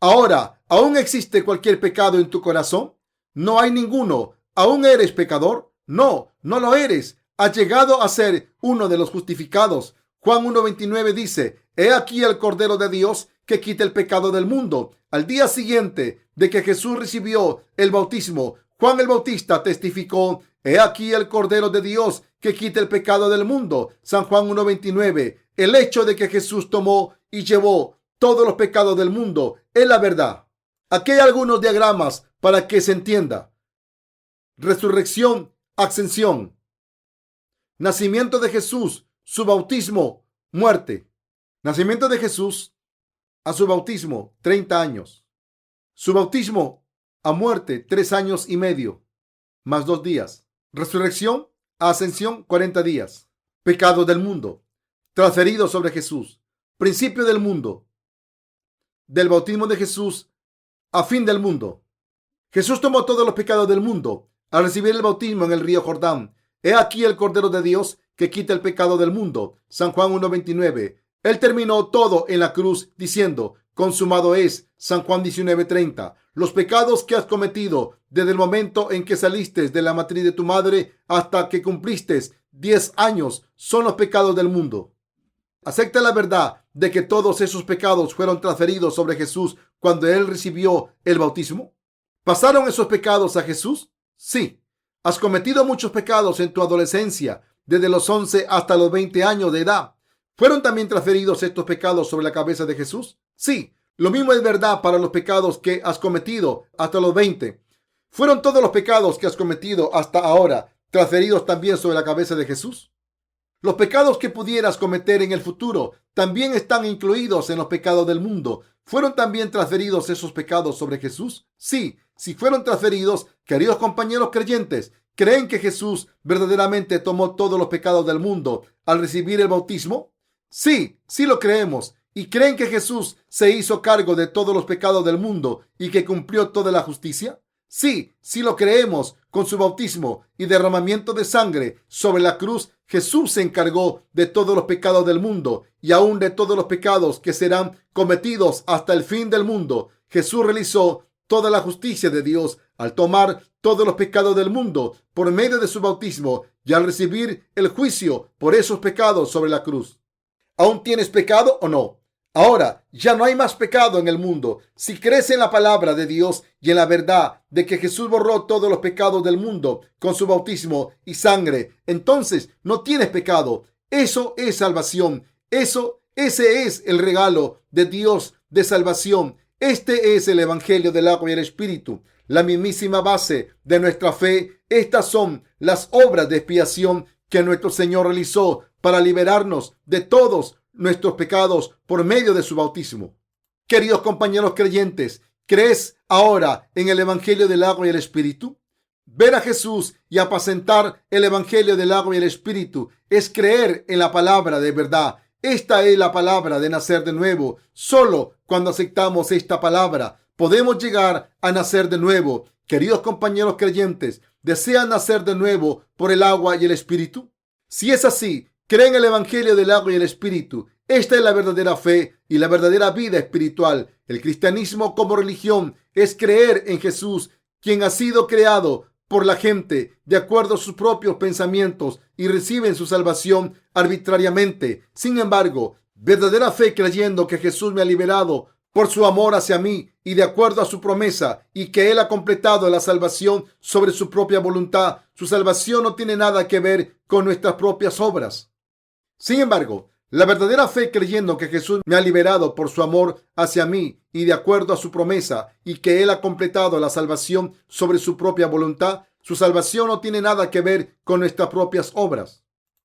Ahora, ¿aún existe cualquier pecado en tu corazón? No hay ninguno. ¿Aún eres pecador? No, no lo eres. Has llegado a ser uno de los justificados. Juan 1:29 dice: He aquí el Cordero de Dios que quita el pecado del mundo. Al día siguiente de que Jesús recibió el bautismo, Juan el Bautista testificó: He aquí el Cordero de Dios que quita el pecado del mundo. San Juan 1:29. El hecho de que Jesús tomó y llevó todos los pecados del mundo es la verdad. Aquí hay algunos diagramas para que se entienda. Resurrección, ascensión, nacimiento de Jesús, su bautismo, muerte. Nacimiento de Jesús a su bautismo, 30 años. Su bautismo a muerte, 3 años y medio, más 2 días. Resurrección a ascensión, 40 días. Pecado del mundo, transferido sobre Jesús. Principio del mundo, del bautismo de Jesús a fin del mundo. Jesús tomó todos los pecados del mundo al recibir el bautismo en el río Jordán. He aquí el Cordero de Dios que quita el pecado del mundo. San Juan 1:29. Él terminó todo en la cruz diciendo: consumado es. San Juan 19:30. Los pecados que has cometido desde el momento en que saliste de la matriz de tu madre hasta que cumpliste 10 años son los pecados del mundo. ¿Acepta la verdad de que todos esos pecados fueron transferidos sobre Jesús cuando él recibió el bautismo? ¿Pasaron esos pecados a Jesús? Sí. ¿Has cometido muchos pecados en tu adolescencia, desde los 11 hasta los 20 años de edad? ¿Fueron también transferidos estos pecados sobre la cabeza de Jesús? Sí. Lo mismo es verdad para los pecados que has cometido hasta los 20. ¿Fueron todos los pecados que has cometido hasta ahora transferidos también sobre la cabeza de Jesús? Los pecados que pudieras cometer en el futuro también están incluidos en los pecados del mundo. ¿Fueron también transferidos esos pecados sobre Jesús? Sí, si fueron transferidos, queridos compañeros creyentes, ¿creen que Jesús verdaderamente tomó todos los pecados del mundo al recibir el bautismo? Sí, sí lo creemos. ¿Y creen que Jesús se hizo cargo de todos los pecados del mundo y que cumplió toda la justicia? Sí, sí lo creemos. Con su bautismo y derramamiento de sangre sobre la cruz, Jesús se encargó de todos los pecados del mundo y aún de todos los pecados que serán cometidos hasta el fin del mundo. Jesús realizó toda la justicia de Dios al tomar todos los pecados del mundo por medio de su bautismo y al recibir el juicio por esos pecados sobre la cruz. ¿Aún tienes pecado o no? Ahora ya no hay más pecado en el mundo. Si crees en la palabra de Dios y en la verdad de que Jesús borró todos los pecados del mundo con su bautismo y sangre, entonces no tienes pecado. Eso es salvación. Ese es el regalo de Dios de salvación. Este es el Evangelio del agua y el Espíritu, la mismísima base de nuestra fe. Estas son las obras de expiación que nuestro Señor realizó para liberarnos de todos nuestros pecados por medio de su bautismo. Queridos compañeros creyentes, ¿crees ahora en el Evangelio del agua y el Espíritu? Ver a Jesús y apacentar el Evangelio del agua y el Espíritu es creer en la palabra de verdad. Esta es la palabra de nacer de nuevo. Solo cuando aceptamos esta palabra podemos llegar a nacer de nuevo. Queridos compañeros creyentes, ¿desean nacer de nuevo por el agua y el Espíritu? Si es así, creen en el Evangelio del agua y el Espíritu. Esta es la verdadera fe y la verdadera vida espiritual. El cristianismo como religión es creer en Jesús, quien ha sido creado por la gente de acuerdo a sus propios pensamientos y reciben su salvación arbitrariamente. Sin embargo, verdadera fe creyendo que Jesús me ha liberado por su amor hacia mí y de acuerdo a su promesa y que Él ha completado la salvación sobre su propia voluntad. Su salvación no tiene nada que ver con nuestras propias obras. Sin embargo, la verdadera fe creyendo que Jesús me ha liberado por su amor hacia mí y de acuerdo a su promesa y que Él ha completado la salvación sobre su propia voluntad, su salvación no tiene nada que ver con nuestras propias obras.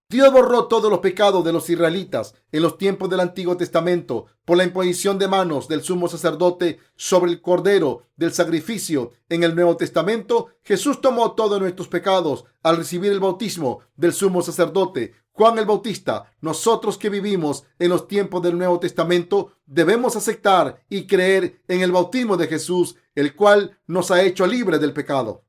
Dios borró todos los pecados de los israelitas en los tiempos del Antiguo Testamento por la imposición de manos del sumo sacerdote sobre el cordero del sacrificio. En el Nuevo Testamento, Jesús tomó todos nuestros pecados al recibir el bautismo del sumo sacerdote Juan el Bautista. Nosotros que vivimos en los tiempos del Nuevo Testamento debemos aceptar y creer en el bautismo de Jesús, el cual nos ha hecho libres del pecado.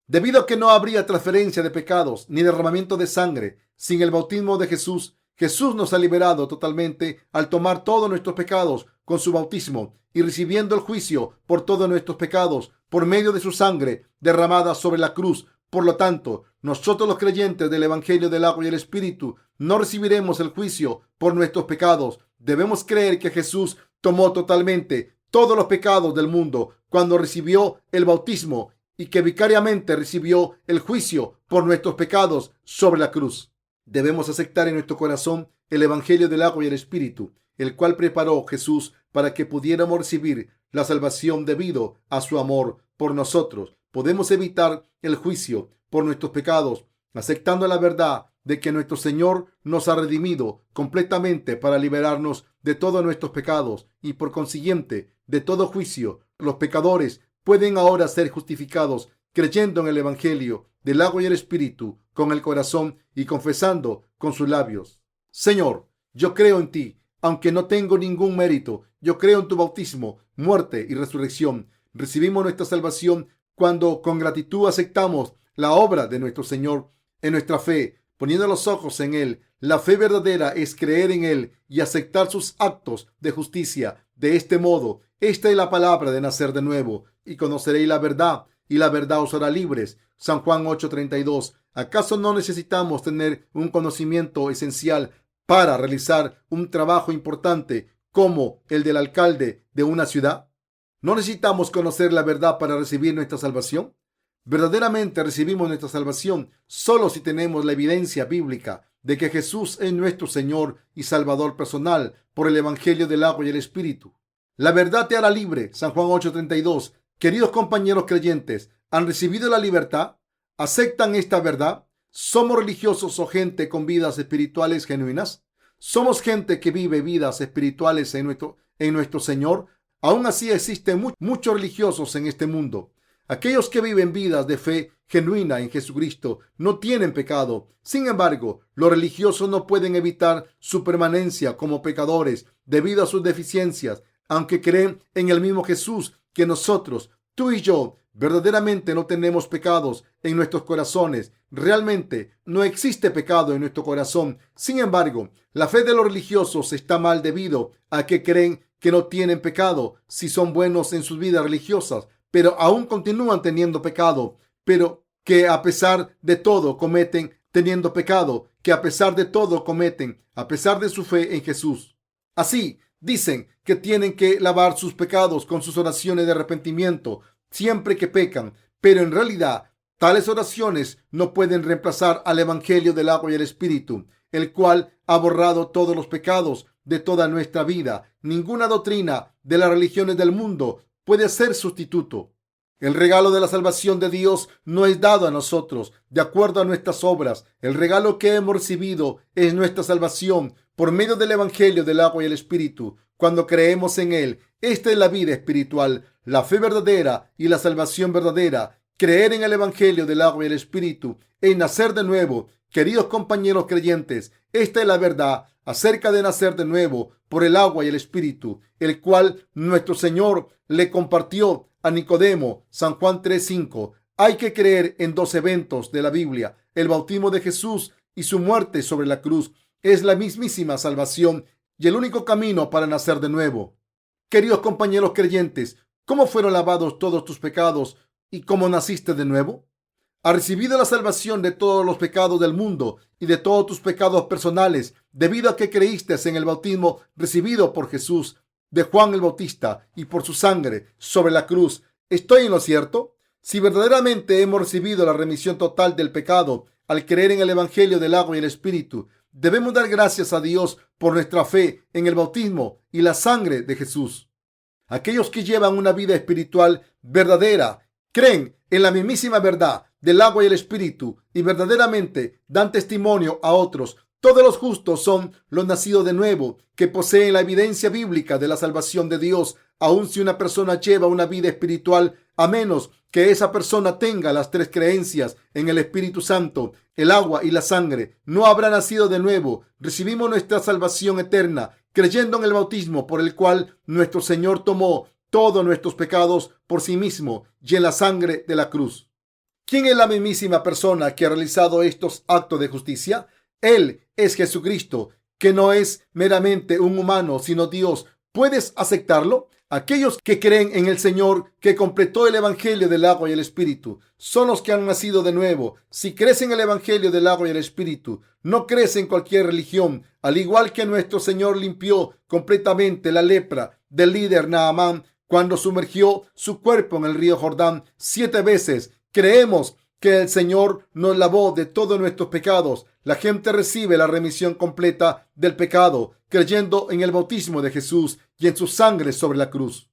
Debido a que no habría transferencia de pecados ni derramamiento de sangre sin el bautismo de Jesús, Jesús nos ha liberado totalmente al tomar todos nuestros pecados con su bautismo y recibiendo el juicio por todos nuestros pecados por medio de su sangre derramada sobre la cruz. Por lo tanto, nosotros los creyentes del Evangelio del agua y el Espíritu no recibiremos el juicio por nuestros pecados. Debemos creer que Jesús tomó totalmente todos los pecados del mundo cuando recibió el bautismo y que vicariamente recibió el juicio por nuestros pecados sobre la cruz. Debemos aceptar en nuestro corazón el Evangelio del agua y el Espíritu, el cual preparó Jesús para que pudiéramos recibir la salvación debido a su amor por nosotros. Podemos evitar el juicio por nuestros pecados aceptando la verdad de que nuestro Señor nos ha redimido completamente para liberarnos de todos nuestros pecados y por consiguiente de todo juicio. Los pecadores pueden ahora ser justificados creyendo en el Evangelio del agua y el Espíritu con el corazón y confesando con sus labios: Señor, yo creo en ti, aunque no tengo ningún mérito. Yo creo en tu bautismo, muerte y resurrección. Recibimos nuestra salvación cuando con gratitud aceptamos la obra de nuestro Señor en nuestra fe, poniendo los ojos en Él. La fe verdadera es creer en Él y aceptar sus actos de justicia. De este modo, esta es la palabra de nacer de nuevo. Y conoceréis la verdad, y la verdad os hará libres. San Juan 8:32. ¿Acaso no necesitamos tener un conocimiento esencial para realizar un trabajo importante como el del alcalde de una ciudad? ¿No necesitamos conocer la verdad para recibir nuestra salvación? Verdaderamente recibimos nuestra salvación solo si tenemos la evidencia bíblica de que Jesús es nuestro Señor y Salvador personal por el Evangelio del agua y el Espíritu. La verdad te hará libre. San Juan 8:32. Queridos compañeros creyentes, ¿han recibido la libertad? ¿Aceptan esta verdad? ¿Somos religiosos o gente con vidas espirituales genuinas? ¿Somos gente que vive vidas espirituales en nuestro Señor? Aún así existen muchos religiosos en este mundo. Aquellos que viven vidas de fe genuina en Jesucristo no tienen pecado. Sin embargo, los religiosos no pueden evitar su permanencia como pecadores debido a sus deficiencias, aunque creen en el mismo Jesús que nosotros. Tú y yo verdaderamente no tenemos pecados en nuestros corazones. Realmente no existe pecado en nuestro corazón. Sin embargo, la fe de los religiosos está mal debido a que creen que no tienen pecado si son buenos en sus vidas religiosas, pero aún continúan teniendo pecado, pero que a pesar de todo cometen teniendo pecado, que a pesar de todo cometen, a pesar de su fe en Jesús. Así, dicen que tienen que lavar sus pecados con sus oraciones de arrepentimiento siempre que pecan, pero en realidad tales oraciones no pueden reemplazar al Evangelio del agua y el Espíritu, el cual ha borrado todos los pecados de toda nuestra vida. Ninguna doctrina de las religiones del mundo puede ser sustituto. El regalo de la salvación de Dios no es dado a nosotros de acuerdo a nuestras obras. El regalo que hemos recibido es nuestra salvación por medio del Evangelio del agua y el Espíritu. Cuando creemos en Él, esta es la vida espiritual, la fe verdadera y la salvación verdadera. Creer en el Evangelio del agua y el Espíritu es nacer de nuevo. Queridos compañeros creyentes, esta es la verdad acerca de nacer de nuevo por el agua y el Espíritu, el cual nuestro Señor le compartió a Nicodemo. San Juan 3:5. Hay que creer en dos eventos de la Biblia: el bautismo de Jesús y su muerte sobre la cruz. Es la mismísima salvación y el único camino para nacer de nuevo. Queridos compañeros creyentes, ¿cómo fueron lavados todos tus pecados y cómo naciste de nuevo? ¿Has recibido la salvación de todos los pecados del mundo y de todos tus pecados personales debido a que creíste en el bautismo recibido por Jesús de Juan el Bautista y por su sangre sobre la cruz? ¿Estoy en lo cierto? Si verdaderamente hemos recibido la remisión total del pecado al creer en el Evangelio del agua y el Espíritu, debemos dar gracias a Dios por nuestra fe en el bautismo y la sangre de Jesús. Aquellos que llevan una vida espiritual verdadera creen en la mismísima verdad del agua y el Espíritu y verdaderamente dan testimonio a otros. Todos los justos son los nacidos de nuevo, que poseen la evidencia bíblica de la salvación de Dios. Aun si una persona lleva una vida espiritual, a menos que esa persona tenga las tres creencias en el Espíritu Santo, el agua y la sangre, no habrá nacido de nuevo. Recibimos nuestra salvación eterna creyendo en el bautismo por el cual nuestro Señor tomó todos nuestros pecados por sí mismo y en la sangre de la cruz. ¿Quién es la mismísima persona que ha realizado estos actos de justicia? Él es Jesucristo, que no es meramente un humano, sino Dios, ¿puedes aceptarlo? Aquellos que creen en el Señor que completó el Evangelio del agua y el Espíritu son los que han nacido de nuevo. Si crees en el Evangelio del agua y el Espíritu, no crees en cualquier religión. Al igual que nuestro Señor limpió completamente la lepra del líder Naamán cuando sumergió su cuerpo en el río Jordán 7 veces, creemos que el Señor nos lavó de todos nuestros pecados. La gente recibe la remisión completa del pecado creyendo en el bautismo de Jesús y en su sangre sobre la cruz.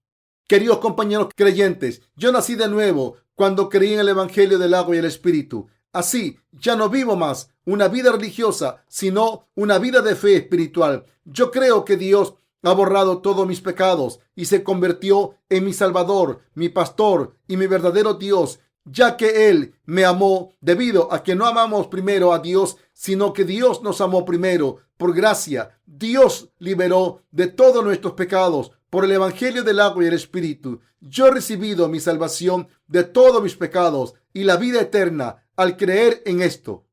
Queridos compañeros creyentes, yo nací de nuevo cuando creí en el Evangelio del agua y el Espíritu. Así, ya no vivo más una vida religiosa, sino una vida de fe espiritual. Yo creo que Dios ha borrado todos mis pecados y se convirtió en mi Salvador, mi pastor y mi verdadero Dios, ya que Él me amó debido a que no amamos primero a Dios, sino que Dios nos amó primero. Por gracia, Dios liberó de todos nuestros pecados por el Evangelio del agua y el Espíritu. Yo he recibido mi salvación de todos mis pecados y la vida eterna al creer en esto.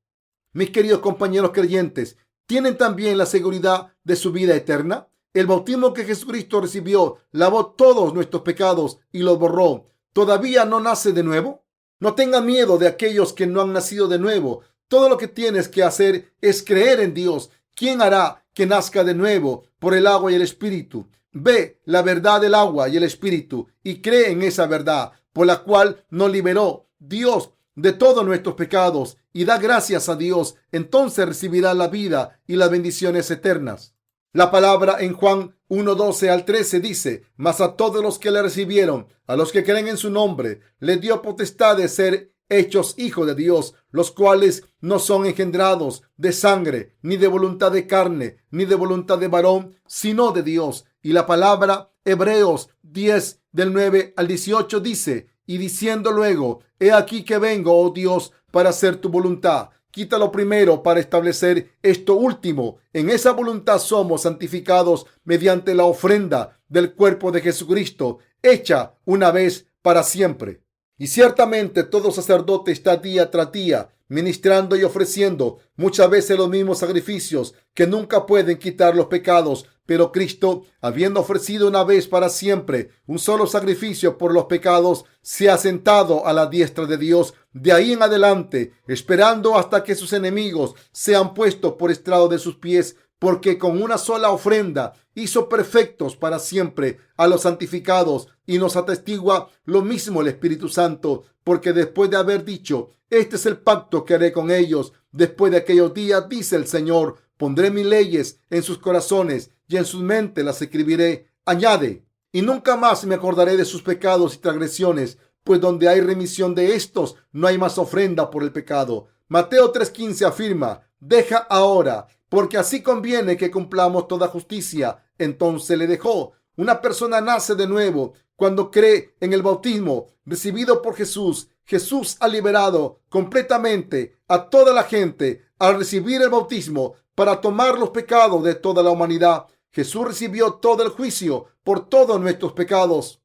Mis queridos compañeros creyentes, ¿tienen también la seguridad de su vida eterna? El bautismo que Jesucristo recibió lavó todos nuestros pecados y los borró. ¿Todavía no nace de nuevo? No tengan miedo de aquellos que no han nacido de nuevo. Todo lo que tienes que hacer es creer en Dios. ¿Quién hará que nazca de nuevo por el agua y el Espíritu? Ve la verdad del agua y el Espíritu y cree en esa verdad por la cual nos liberó Dios de todos nuestros pecados y da gracias a Dios. Entonces recibirá la vida y las bendiciones eternas. La palabra en Juan 1:12 al 13 dice: mas a todos los que le recibieron, a los que creen en su nombre, les dio potestad de ser hechos hijos de Dios, los cuales no son engendrados de sangre, ni de voluntad de carne, ni de voluntad de varón, sino de Dios. Y la palabra Hebreos 10 del 9 al 18 dice: y diciendo luego: he aquí que vengo, oh Dios, para hacer tu voluntad. Quita lo primero para establecer esto último. En esa voluntad somos santificados mediante la ofrenda del cuerpo de Jesucristo, hecha una vez para siempre. Y ciertamente todo sacerdote está día tras día ministrando y ofreciendo muchas veces los mismos sacrificios que nunca pueden quitar los pecados. Pero Cristo, habiendo ofrecido una vez para siempre un solo sacrificio por los pecados, se ha sentado a la diestra de Dios de ahí en adelante, esperando hasta que sus enemigos sean puestos por estrado de sus pies, porque con una sola ofrenda hizo perfectos para siempre a los santificados. Y nos atestigua lo mismo el Espíritu Santo, porque después de haber dicho: este es el pacto que haré con ellos después de aquellos días, dice el Señor, pondré mis leyes en sus corazones y en sus mentes las escribiré. Añade: y nunca más me acordaré de sus pecados y transgresiones, pues donde hay remisión de estos, no hay más ofrenda por el pecado. Mateo 3:15 afirma: deja ahora, porque así conviene que cumplamos toda justicia. Entonces le dejó. Una persona nace de nuevo cuando cree en el bautismo recibido por Jesús. Jesús ha liberado completamente a toda la gente al recibir el bautismo para tomar los pecados de toda la humanidad. Jesús recibió todo el juicio por todos nuestros pecados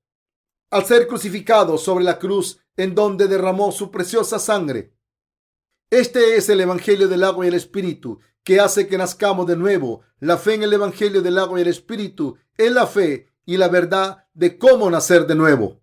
al ser crucificado sobre la cruz, en donde derramó su preciosa sangre. Este es el Evangelio del agua y el Espíritu, que hace que nazcamos de nuevo. La fe en el Evangelio del agua y el Espíritu es la fe y la verdad de cómo nacer de nuevo.